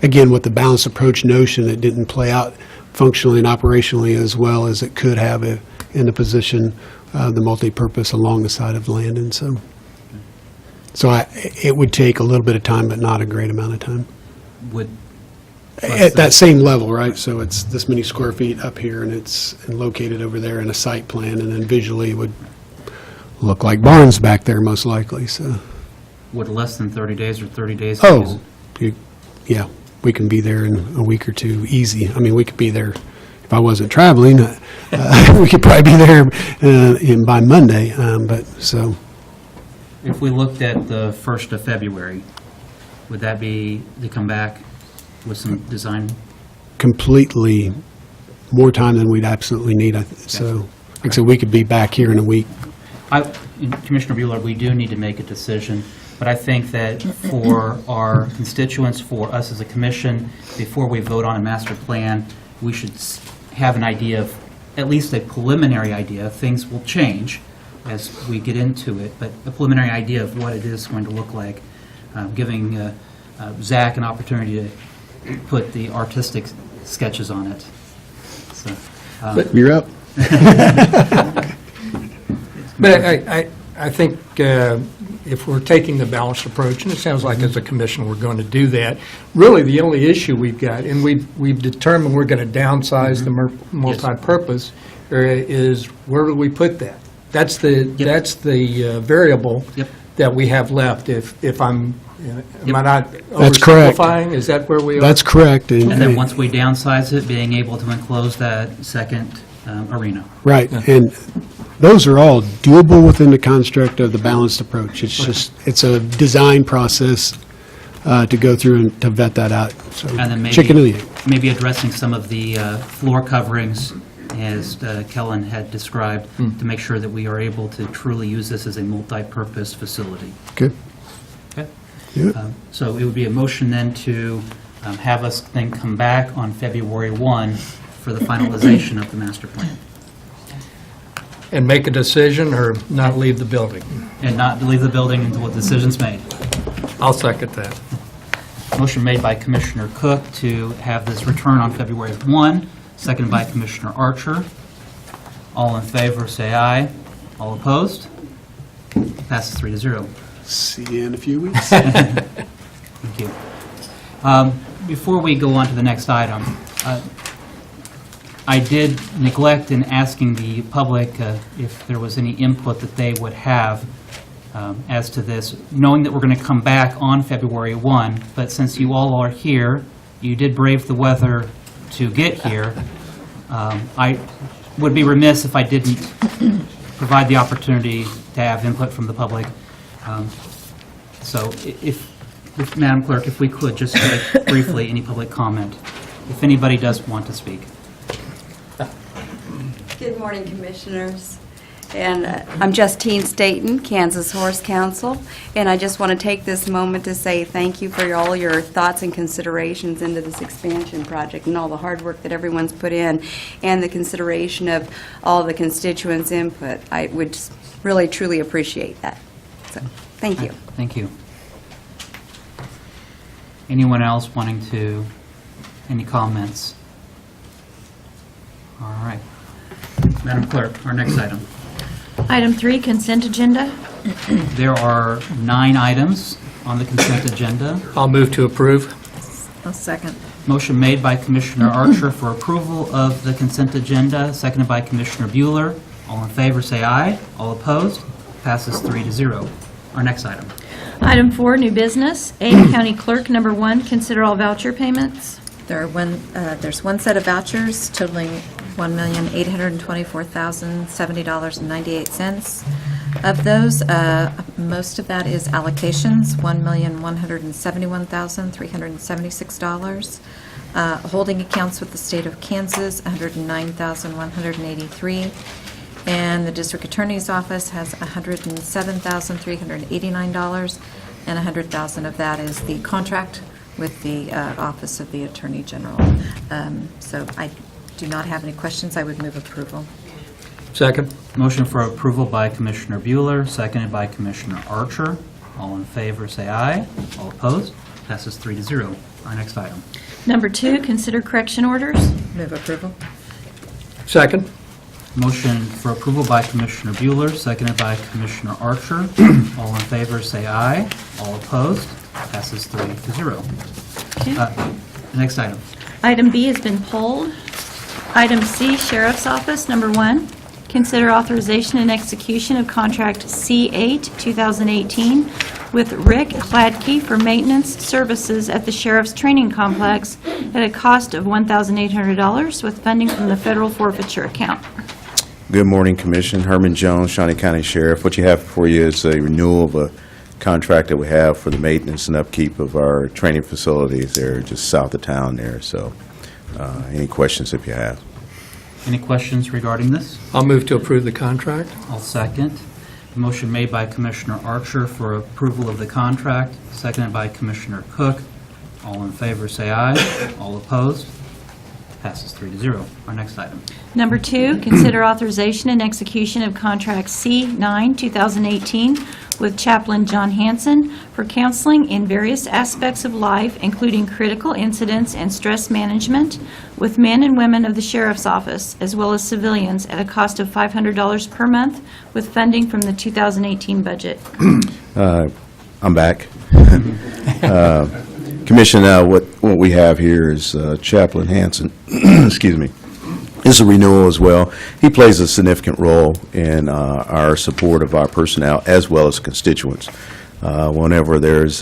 again, with the balanced approach notion, it didn't play out functionally and operationally as well as it could have in the position, the multi-purpose along the side of the landing. So it would take a little bit of time, but not a great amount of time. Would At that same level, right? So it's this many square feet up here, and it's located over there in a site plan, and then visually would look like barns back there, most likely, so. would less than 30 days or 30 days? Oh, yeah, we can be there in a week or two, easy. I mean, we could be there, if I wasn't traveling, we could probably be there by Monday, but, so. If we looked at the 1st of February, would that be to come back with some design? Completely more time than we'd absolutely need, so, like I said, we could be back here in a week. Commissioner Bueller, we do need to make a decision, but I think that for our constituents, for us as a commission, before we vote on a master plan, we should have an idea of, at least a preliminary idea. Things will change as we get into it, but a preliminary idea of what it is going to look like, giving Zach an opportunity to put the artistic sketches on it. So, You're up. But I think if we're taking the balanced approach, and it sounds like as a commission we're going to do that, really the only issue we've got, and we've determined we're going to downsize the multi-purpose area, is where do we put that? That's the variable that we have left. If am I not That's correct. oversimplifying? Is that where we are? That's correct. and then once we downsize it, being able to enclose that second arena. Right, and those are all doable within the construct of the balanced approach. It's just, it's a design process to go through and to vet that out. So, And then chicken and egg. maybe addressing some of the floor coverings, as Kellen had described, to make sure that we are able to truly use this as a multi-purpose facility. Good. Okay? Yeah. So it would be a motion then to have us then come back on February 1 for the finalization of the master plan, And make a decision or not leave the building? and not leave the building until a decision's made. I'll second that. Motion made by Commissioner Cook to have this return on February 1, seconded by Commissioner Archer. All in favor, say aye. All opposed? Passes 3-0. See you in a few weeks. Thank you. Before we go on to the next item, I did neglect in asking the public if there was any input that they would have as to this, knowing that we're going to come back on February 1, but since you all are here, you did brave the weather to get here, I would be remiss if I didn't provide the opportunity to have input from the public. So if Madam Clerk, if we could just take briefly any public comment, if anybody does want to speak. Good morning, Commissioners. And I'm Justine Staton, Kansas Horse Council, and I just want to take this moment to say thank you for all your thoughts and considerations into this expansion project and all the hard work that everyone's put in and the consideration of all the constituents' input. I would just really, truly appreciate that. So, thank you. Thank you. Anyone else wanting to, any comments? All right. Madam Clerk, our next item. Item 3, consent agenda. There are 9 items on the consent agenda. I'll move to approve. A second. Motion made by Commissioner Archer for approval of the consent agenda, seconded by Commissioner Bueller. All in favor, say aye. All opposed? Passes 3-0. Our next item. Item 4, new business. A, County Clerk, number 1, consider all voucher payments. There's one set of vouchers totaling $1,824,070.98. Of those, most of that is allocations, $1,171,376. Holding accounts with the state of Kansas, $109,183. And the district attorney's office has $107,389, and $100,000 of that is the contract with the Office of the Attorney General. So I do not have any questions. I would move approval. Second. Motion for approval by Commissioner Bueller, seconded by Commissioner Archer. All in favor, say aye. All opposed? Passes 3-0. Our next item. Number 2, consider correction orders. Move approval. Second. Motion for approval by Commissioner Bueller, seconded by Commissioner Archer. All in favor, say aye. All opposed? Passes 3-0. Okay. Next item. Item B has been pulled. Item C, Sheriff's Office, number 1, consider authorization and execution of contract C8, 2018, with Rick Hladke for maintenance services at the Sheriff's Training Complex at a cost of $1,800 with funding from the federal forfeiture account. Good morning, Commission. Herman Jones, Shawnee County Sheriff. What you have for you is a renewal of a contract that we have for the maintenance and upkeep of our training facilities there just south of town there. So any questions if you have? Any questions regarding this? I'll move to approve the contract. I'll second. Motion made by Commissioner Archer for approval of the contract, seconded by Commissioner Cook. All in favor, say aye. All opposed? Passes 3-0. Our next item. Number 2, consider authorization and execution of contract C9, 2018, with Chaplain John Hanson for counseling in various aspects of life, including critical incidents and stress management, with men and women of the Sheriff's Office, as well as civilians, at a cost of $500 per month, with funding from the 2018 budget. I'm back. Commission, what we have here is Chaplain Hanson, excuse me, is a renewal as well. He plays a significant role in our support of our personnel as well as constituents. Whenever there's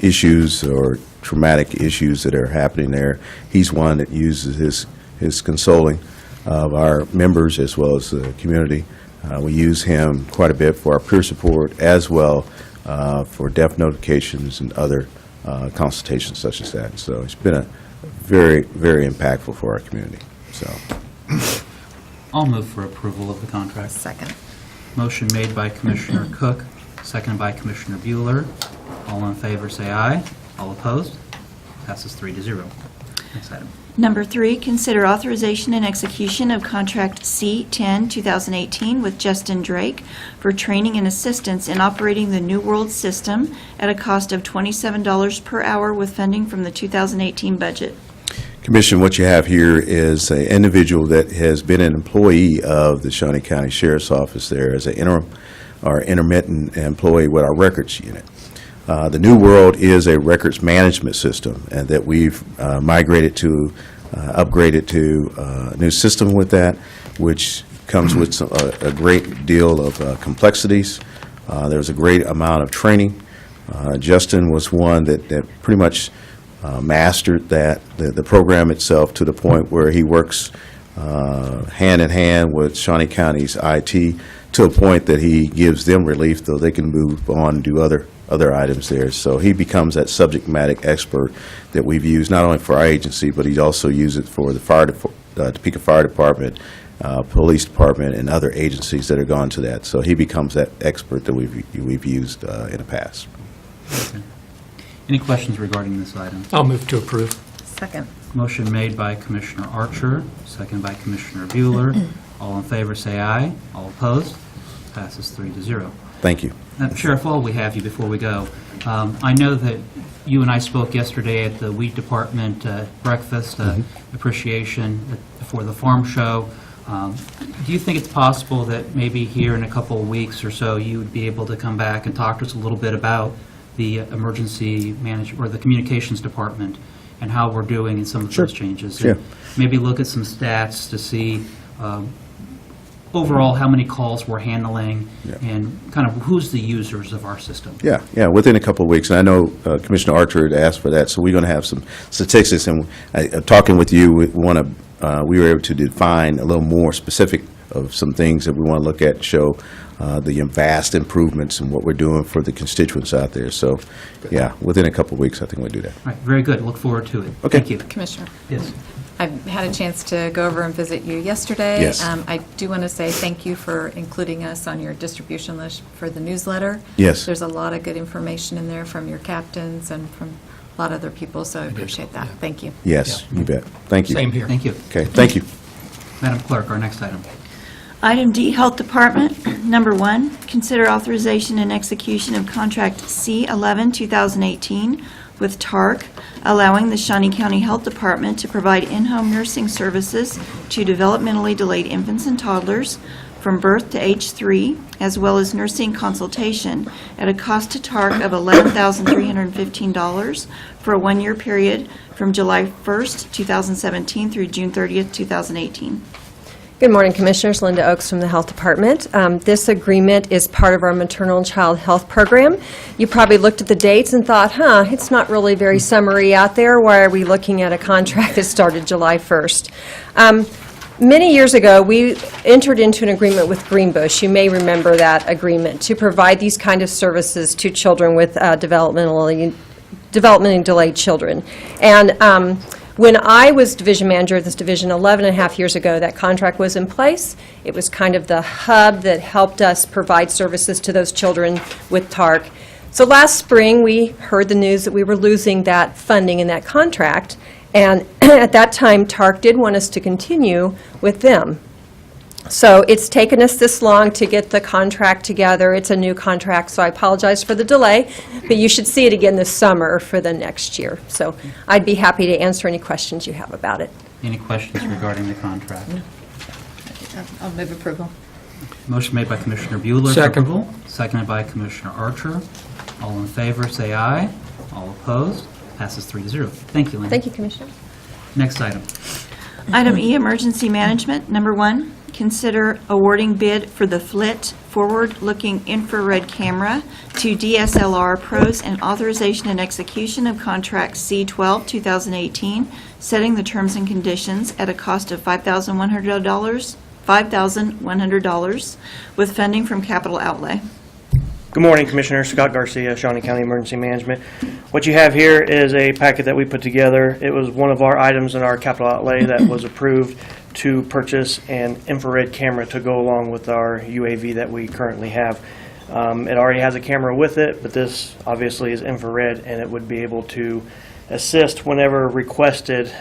issues or traumatic issues that are happening there, he's one that uses his consoling of our members as well as the community. We use him quite a bit for our peer support as well for death notifications and other consultations such as that. So it's been a very, very impactful for our community. So I'll move for approval of the contract. Second. Motion made by Commissioner Cook, seconded by Commissioner Bueller. All in favor, say aye. All opposed? Passes 3-0. Next item. Number 3, consider authorization and execution of contract C10, 2018, with Justin Drake for training and assistance in operating the New World system at a cost of $27 per hour with funding from the 2018 budget. Commission, what you have here is an individual that has been an employee of the Shawnee County Sheriff's Office there as an interim or intermittent employee with our records unit. The New World is a records management system and that we've migrated to, upgraded to a new system with that, which comes with a great deal of complexities. There's a great amount of training. Justin was one that pretty much mastered the program itself to the point where he works hand in hand with Shawnee County's IT to a point that he gives them relief so they can move on and do other items there. So he becomes that subject matter expert that we've used not only for our agency, but he also uses it for the Topeka Fire Department police department, and other agencies that are gone to that. So he becomes that expert that we've used in the past. Any questions regarding this item? I'll move to approve. Second. Motion made by Commissioner Archer, second by Commissioner Bueller. All in favor, say aye. All opposed? Passes 3-0. Thank you. Sheriff, while we have you, before we go, I know that you and I spoke yesterday at the Weed Department breakfast appreciation for the farm show. Do you think it's possible that maybe here in a couple of weeks or so, you would be able to come back and talk to us a little bit about the emergency management, or the communications department, and how we're doing in some of those changes? Sure. And maybe look at some stats to see overall how many calls we're handling, and kind of who's the users of our system. Yeah, within a couple of weeks. And I know Commissioner Archer had asked for that, so we're going to have some statistics. And talking with you, we were able to define a little more specific of some things that we want to look at and show the vast improvements in what we're doing for the constituents out there. So, yeah, within a couple of weeks, I think we'll do that. All right, very good. Look forward to it. Okay. Thank you. Commissioner, Yes. I've had a chance to go over and visit you yesterday. Yes. I do want to say thank you for including us on your distribution list for the newsletter. Yes. There's a lot of good information in there from your captains and from a lot of other people, so I appreciate that. Thank you. Yes, you bet. Thank you. Same here. Thank you. Okay, thank you. Madam Clerk, our next item. Item D, Health Department. Number 1, consider authorization and execution of Contract C11, 2018 with TARC, allowing the Shawnee County Health Department to provide in-home nursing services to developmentally delayed infants and toddlers from birth to age 3, as well as nursing consultation at a cost to TARC of $11,315 for a one-year period from July 1st, 2017 through June 30th, 2018. Good morning, Commissioners. Linda Ochs from the Health Department. This agreement is part of our maternal and child health program. You probably looked at the dates and thought, it's not really very summery out there. Why are we looking at a contract that started July 1st? Many years ago, we entered into an agreement with Greenbush. You may remember that agreement, to provide these kind of services to children with developmentally delayed children. And when I was division manager of this division 11 and a half years ago, that contract was in place. It was kind of the hub that helped us provide services to those children with TARC. So last spring, we heard the news that we were losing that funding in that contract, and at that time, TARC did want us to continue with them. So it's taken us this long to get the contract together. It's a new contract, so I apologize for the delay, but you should see it again this summer for the next year. So I'd be happy to answer any questions you have about it. Any questions regarding the contract? I'll move approval. Motion made by Commissioner Bueller. for Second. approval, seconded by Commissioner Archer. All in favor, say aye. All opposed? Passes 3-0. Thank you, Linda. Thank you, Commissioner. Next item. Item E, Emergency Management. Number 1, consider awarding bid for the FLIT forward-looking infrared camera to DSLR Pros and authorization and execution of Contract C12, 2018, setting the terms and conditions at a cost of $5,100 with funding from capital outlay. Good morning, Commissioner. Scott Garcia, Shawnee County Emergency Management. What you have here is a packet that we put together. It was one of our items in our capital outlay that was approved to purchase an infrared camera to go along with our UAV that we currently have. It already has a camera with it, but this obviously is infrared, and it would be able to assist whenever requested.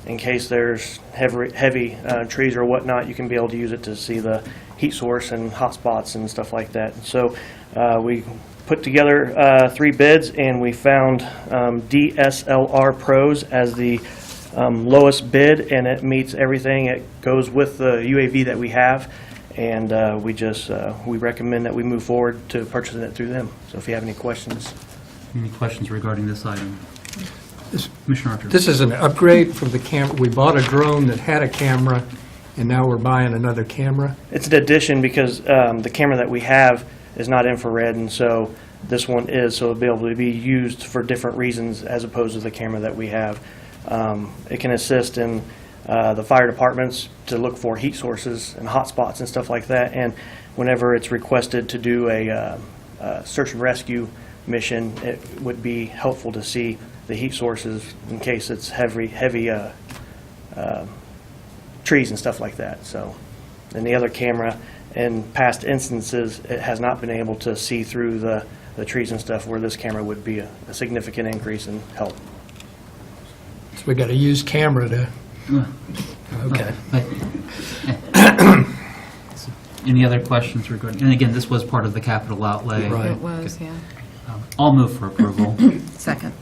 In case there's heavy trees or whatnot, you can be able to use it to see the heat source and hot spots and stuff like that. So we put together 3 bids, and we found DSLR Pros as the lowest bid, and it meets everything. It goes with the UAV that we have, and we recommend that we move forward to purchasing it through them. So if you have any questions. Any questions regarding this item? Commissioner Archer. This is an upgrade from the camera. We bought a drone that had a camera, and now we're buying another camera. It's an addition because the camera that we have is not infrared, and so this one is, so it'll be able to be used for different reasons as opposed to the camera that we have. It can assist in the fire departments to look for heat sources and hot spots and stuff like that, and whenever it's requested to do a search and rescue mission, it would be helpful to see the heat sources in case it's heavy trees and stuff like that, so. And the other camera, in past instances, it has not been able to see through the trees and stuff, where this camera would be a significant increase in help. So we got a used camera to, okay. Any other questions regarding, and again, this was part of the capital outlay. Right. It was, yeah. I'll move for approval. Second.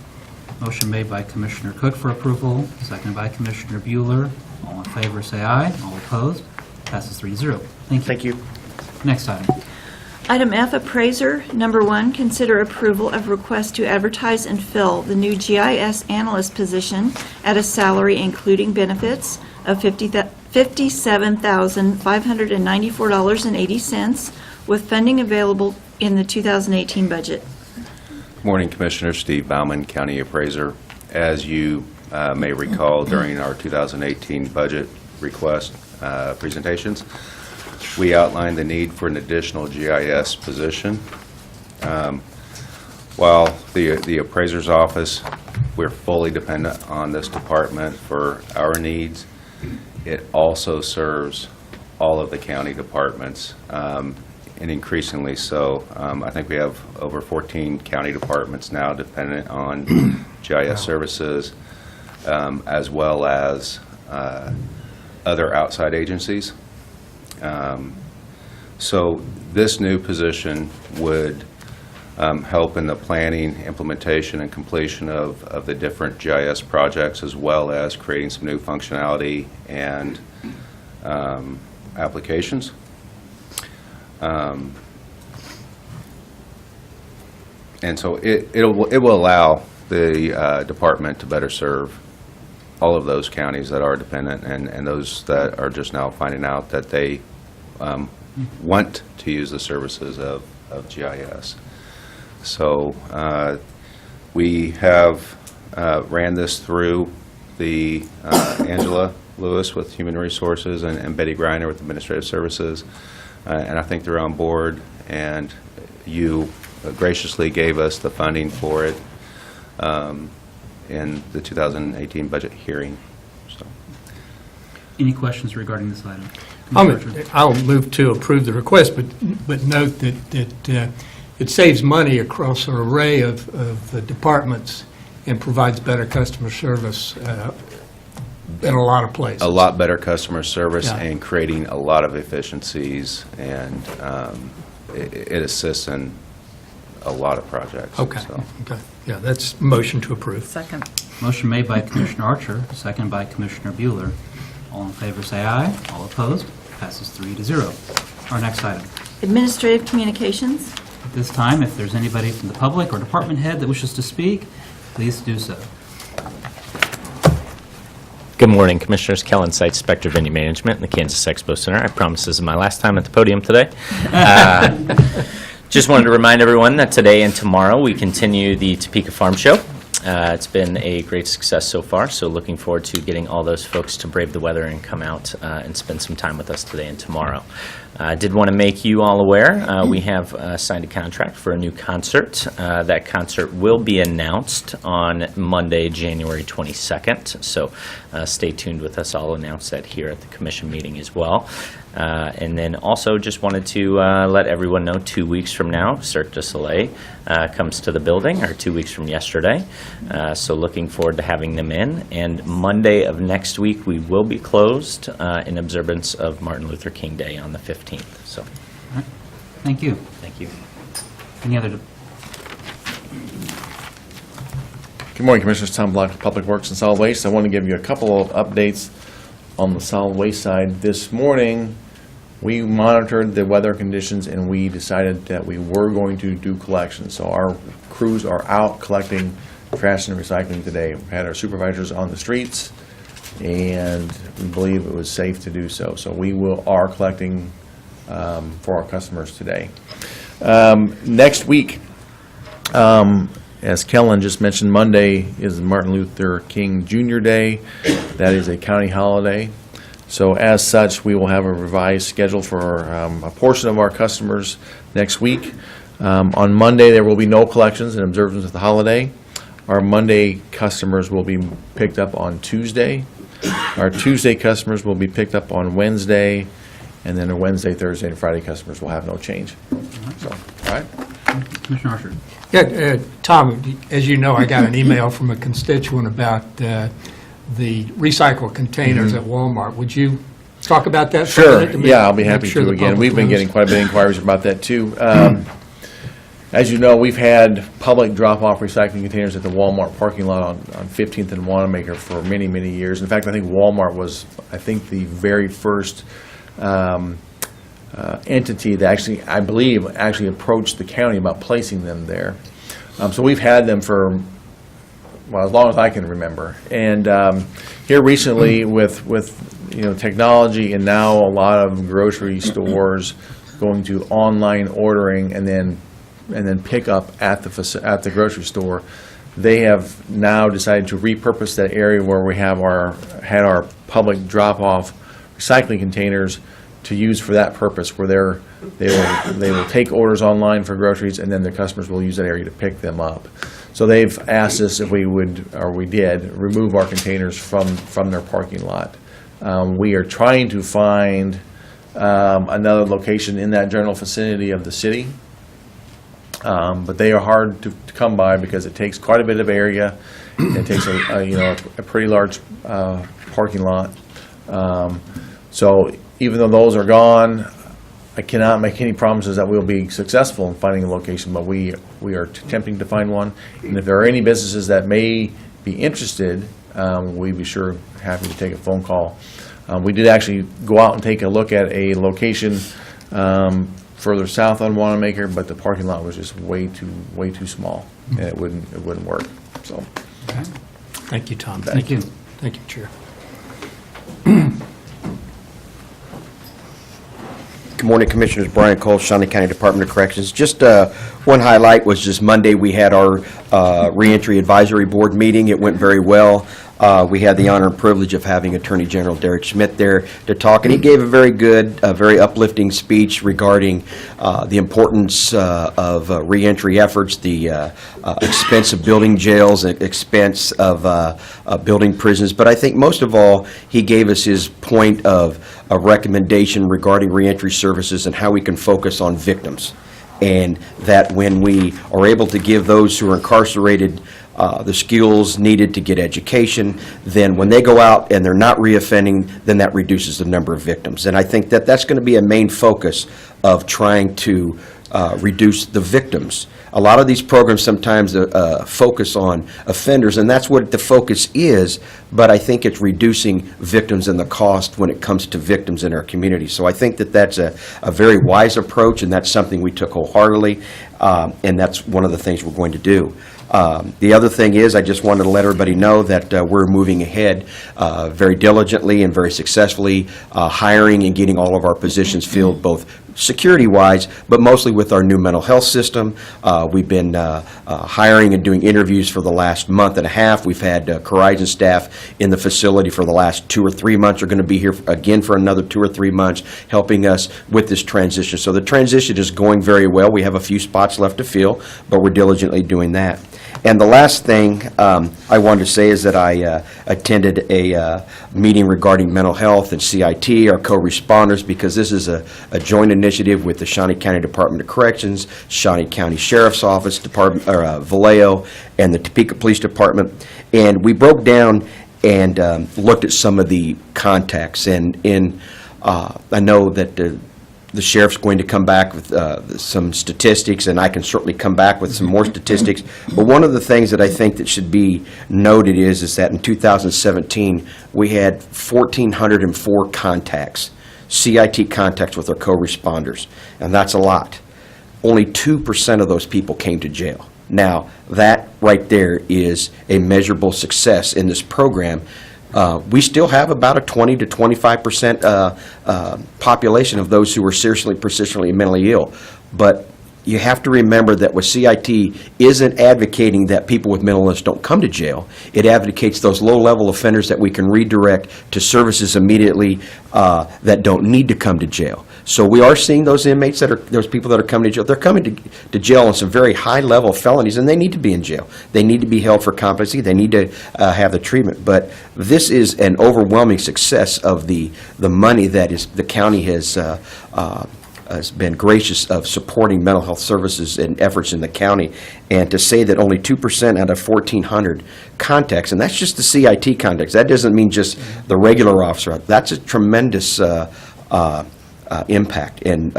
Motion made by Commissioner Cook for approval, seconded by Commissioner Bueller. All in favor, say aye. All opposed? Passes 3-0. Thank you. Thank you. Next item. Item F, Appraiser. Number 1, consider approval of request to advertise and fill the new GIS analyst position at a salary including benefits of $57,594.80 with funding available in the 2018 budget. Morning, Commissioner. Steve Bauman, County Appraiser. As you may recall, during our 2018 budget request presentations, we outlined the need for an additional GIS position. While the appraiser's office, we're fully dependent on this department for our needs, it also serves all of the county departments, and increasingly so. I think we have over 14 county departments now dependent on GIS services, as well as other outside agencies. So this new position would help in the planning, implementation, and completion of the different GIS projects, as well as creating some new functionality and applications. And so it will allow the department to better serve all of those counties that are dependent and those that are just now finding out that they want to use the services of GIS. So we have ran this through the Angela Lewis with Human Resources and Betty Greiner with Administrative Services, and I think they're on board, and you graciously gave us the funding for it in the 2018 budget hearing. So. Any questions regarding this item? Commissioner Richards? I'll move to approve the request, but note that it saves money across an array of departments and provides better customer service in a lot of places. A lot better customer service Yeah. and creating a lot of efficiencies, and it assists in a lot of projects. Okay, So. okay. Yeah, that's motion to approve. Second. Motion made by Commissioner Archer, seconded by Commissioner Bueller. All in favor, say aye. All opposed? Passes 3-0. Our next item. Administrative Communications. At this time, if there's anybody from the public or department head that wishes to speak, please do so. Good morning, Commissioners. Kellen Seitz, Spectre Venue Management in the Kansas Expo Center. I promise this is my last time at the podium today. Just wanted to remind everyone that today and tomorrow we continue the Topeka Farm Show. It's been a great success so far, so looking forward to getting all those folks to brave the weather and come out and spend some time with us today and tomorrow. I did want to make you all aware, we have signed a contract for a new concert. That concert will be announced on Monday, January 22nd, so stay tuned with us. I'll announce that here at the commission meeting as well. And then also just wanted to let everyone know 2 weeks from now, Cirque du Soleil comes to the building, or 2 weeks from yesterday. So looking forward to having them in. And Monday of next week, we will be closed in observance of Martin Luther King Day on the 15th. So, All right. Thank you. thank you. Any other? Good morning, Commissioners. Tom Block, Public Works and Solid Waste. I want to give you a couple of updates on the solid waste side. This morning, we monitored the weather conditions and we decided that we were going to do collections. So our crews are out collecting trash and recycling today. We had our supervisors on the streets and we believe it was safe to do so. So we are collecting for our customers today. Next week, as Kellen just mentioned, Monday is Martin Luther King Jr. Day. That is a county holiday. So as such, we will have a revised schedule for a portion of our customers next week. On Monday, there will be no collections in observance of the holiday. Our Monday customers will be picked up on Tuesday. Our Tuesday customers will be picked up on Wednesday, and then the Wednesday, Thursday, and Friday customers will have no change. So, all right? Commissioner Archer. Yeah, Tom, as you know, I got an email from a constituent about the recycle containers at Walmart. Would you talk about that for a Sure, minute to yeah, I'll be make happy sure to the again. public We've been knows? getting quite a bit of inquiries about that, too. As you know, we've had public drop-off recycling containers at the Walmart parking lot on 15th and Wanamaker for many, many years. In fact, I think Walmart was, the very first entity that I believe, approached the county about placing them there. So we've had them for, well, as long as I can remember. And here recently with technology and now a lot of grocery stores going to online ordering and then pick up at the grocery store, they have now decided to repurpose that area where we had our public drop-off recycling containers to use for that purpose, where they will take orders online for groceries, and then the customers will use that area to pick them up. So they've asked us if we would, or we did, remove our containers from their parking lot. We are trying to find another location in that general vicinity of the city, but they are hard to come by because it takes quite a bit of area. It takes a pretty large parking lot. So even though those are gone, I cannot make any promises that we'll be successful in finding a location, but we are attempting to find one. And if there are any businesses that may be interested, we'd be happy to take a phone call. We did actually go out and take a look at a location further south on Wanamaker, but the parking lot was just way too small, and it wouldn't work. So, Thank you, Tom. Thank you. Thank you, Chair. Good morning, Commissioners. Brian Cole, Shawnee County Department of Corrections. Just one highlight was just Monday, we had our Reentry Advisory Board meeting. It went very well. We had the honor and privilege of having Attorney General Derek Schmidt there to talk, and he gave a very good, very uplifting speech regarding the importance of reentry efforts, the expense of building jails, expense of building prisons. But I think most of all, he gave us his point of a recommendation regarding reentry services and how we can focus on victims. And that when we are able to give those who are incarcerated the skills needed to get education, then when they go out and they're not reoffending, then that reduces the number of victims. And I think that that's going to be a main focus of trying to reduce the victims. A lot of these programs sometimes focus on offenders, and that's what the focus is, but I think it's reducing victims and the cost when it comes to victims in our community. So I think that that's a very wise approach, and that's something we took wholeheartedly, and that's one of the things we're going to do. The other thing is, I just wanted to let everybody know that we're moving ahead very diligently and very successfully, hiring and getting all of our positions filled, both security-wise, but mostly with our new mental health system. We've been hiring and doing interviews for the last month and a half. We've had Horizon staff in the facility for the last 2 or 3 months. Are going to be here again for another 2 or 3 months, helping us with this transition. So the transition is going very well. We have a few spots left to fill, but we're diligently doing that. And the last thing I wanted to say is that I attended a meeting regarding mental health and CIT, our co-responders, because this is a joint initiative with the Shawnee County Department of Corrections, Shawnee County Sheriff's Office, Vallejo, and the Topeka Police Department. And we broke down and looked at some of the contacts. And I know that the sheriff's going to come back with some statistics, and I can certainly come back with some more statistics. But one of the things that I think that should be noted is that in 2017, we had 1,404 contacts, CIT contacts with our co-responders, and that's a lot. Only 2% of those people came to jail. Now, that right there is a measurable success in this program. We still have about a 20 to 25% population of those who are seriously, persistently, and mentally ill. But you have to remember that with CIT isn't advocating that people with mental illness don't come to jail. It advocates those low-level offenders that we can redirect to services immediately that don't need to come to jail. So we are seeing those inmates those people that are coming to jail. They're coming to jail on some very high-level felonies, and they need to be in jail. They need to be held for competency. They need to have the treatment. But this is an overwhelming success of the money that the county has been gracious of supporting mental health services and efforts in the county. And to say that only 2% out of 1,400 contacts, and that's just the CIT contacts, that doesn't mean just the regular officer. That's a tremendous impact and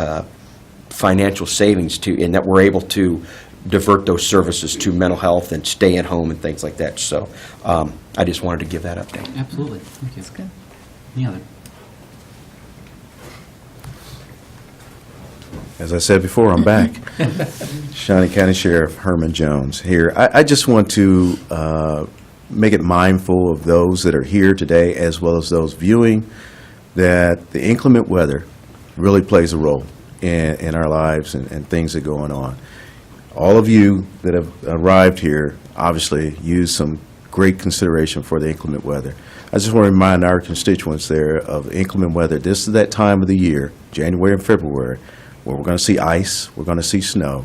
financial savings in that we're able to divert those services to mental health and stay at home and things like that. So I just wanted to give that update. Absolutely. Thank you. That's good. Any other? As I said before, I'm back. Shawnee County Sheriff Herman Jones here. I just want to make it mindful of those that are here today, as well as those viewing, that the inclement weather really plays a role in our lives and things that are going on. All of you that have arrived here obviously use some great consideration for the inclement weather. I just want to remind our constituents there of inclement weather. This is that time of the year, January and February, where we're going to see ice, we're going to see snow.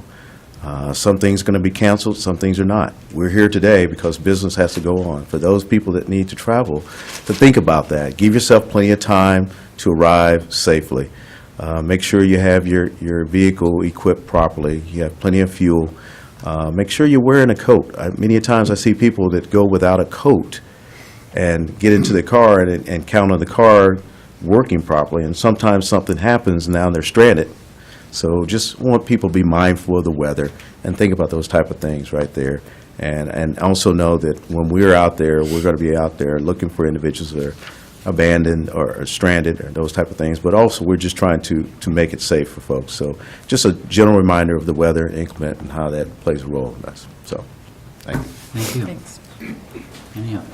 Some things are going to be canceled, some things are not. We're here today because business has to go on. For those people that need to travel, to think about that. Give yourself plenty of time to arrive safely. Make sure you have your vehicle equipped properly. You have plenty of fuel. Make sure you're wearing a coat. Many times I see people that go without a coat and get into the car and count on the car working properly, and sometimes something happens and now they're stranded. So just want people to be mindful of the weather and think about those type of things right there. And also know that when we're out there, we're going to be out there looking for individuals that are abandoned or stranded or those type of things. But also we're just trying to make it safe for folks. So just a general reminder of the weather, inclement, and how that plays a role in us. So thank you. Thank you. Thanks. Any other?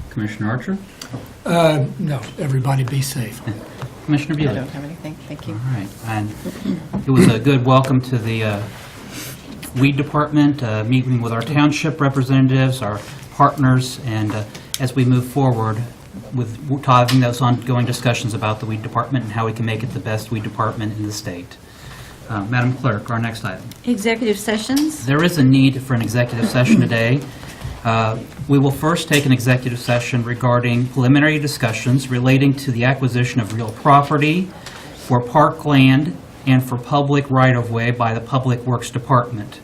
Commissioner Archer? No, everybody be safe. Commissioner I Bueller? don't have anything. Thank you. All right, and it was a good welcome to the weed department, meeting with our township representatives, our partners, and as we move forward with having those ongoing discussions about the weed department and how we can make it the best weed department in the state. Madam Clerk, our next item. Executive sessions. There is a need for an executive session today. We will first take an executive session regarding preliminary discussions relating to the acquisition of real property for parkland and for public right-of-way by the Public Works Department.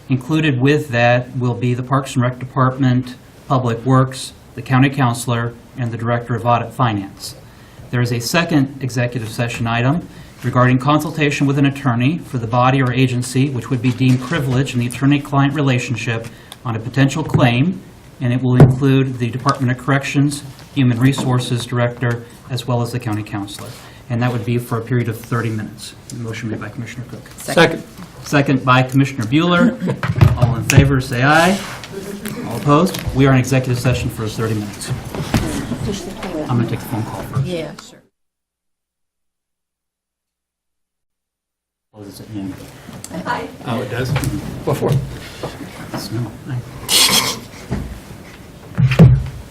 Included with that will be the Parks and Rec Department, Public Works, the County Councilor, and the Director of Audit Finance. There is a second executive session item regarding consultation with an attorney for the body or agency which would be deemed privileged in the attorney-client relationship on a potential claim, and it will include the Department of Corrections, Human Resources Director, as well as the County Councilor. And that would be for a period of 30 minutes. Motion made by Commissioner Cook. Second. Second by Commissioner Bueller. All in favor, say aye. All opposed? We are in executive session for 30 minutes. I'm going to take the phone call first. Yeah, sure. Closes at noon. Oh, it does? Before. Snow.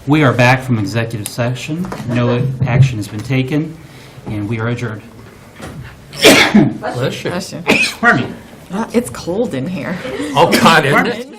We are back from executive session. No action has been taken, and we are adjourned. Bless you. Bless you. Pardon me. It's cold in here. Oh, God, isn't it?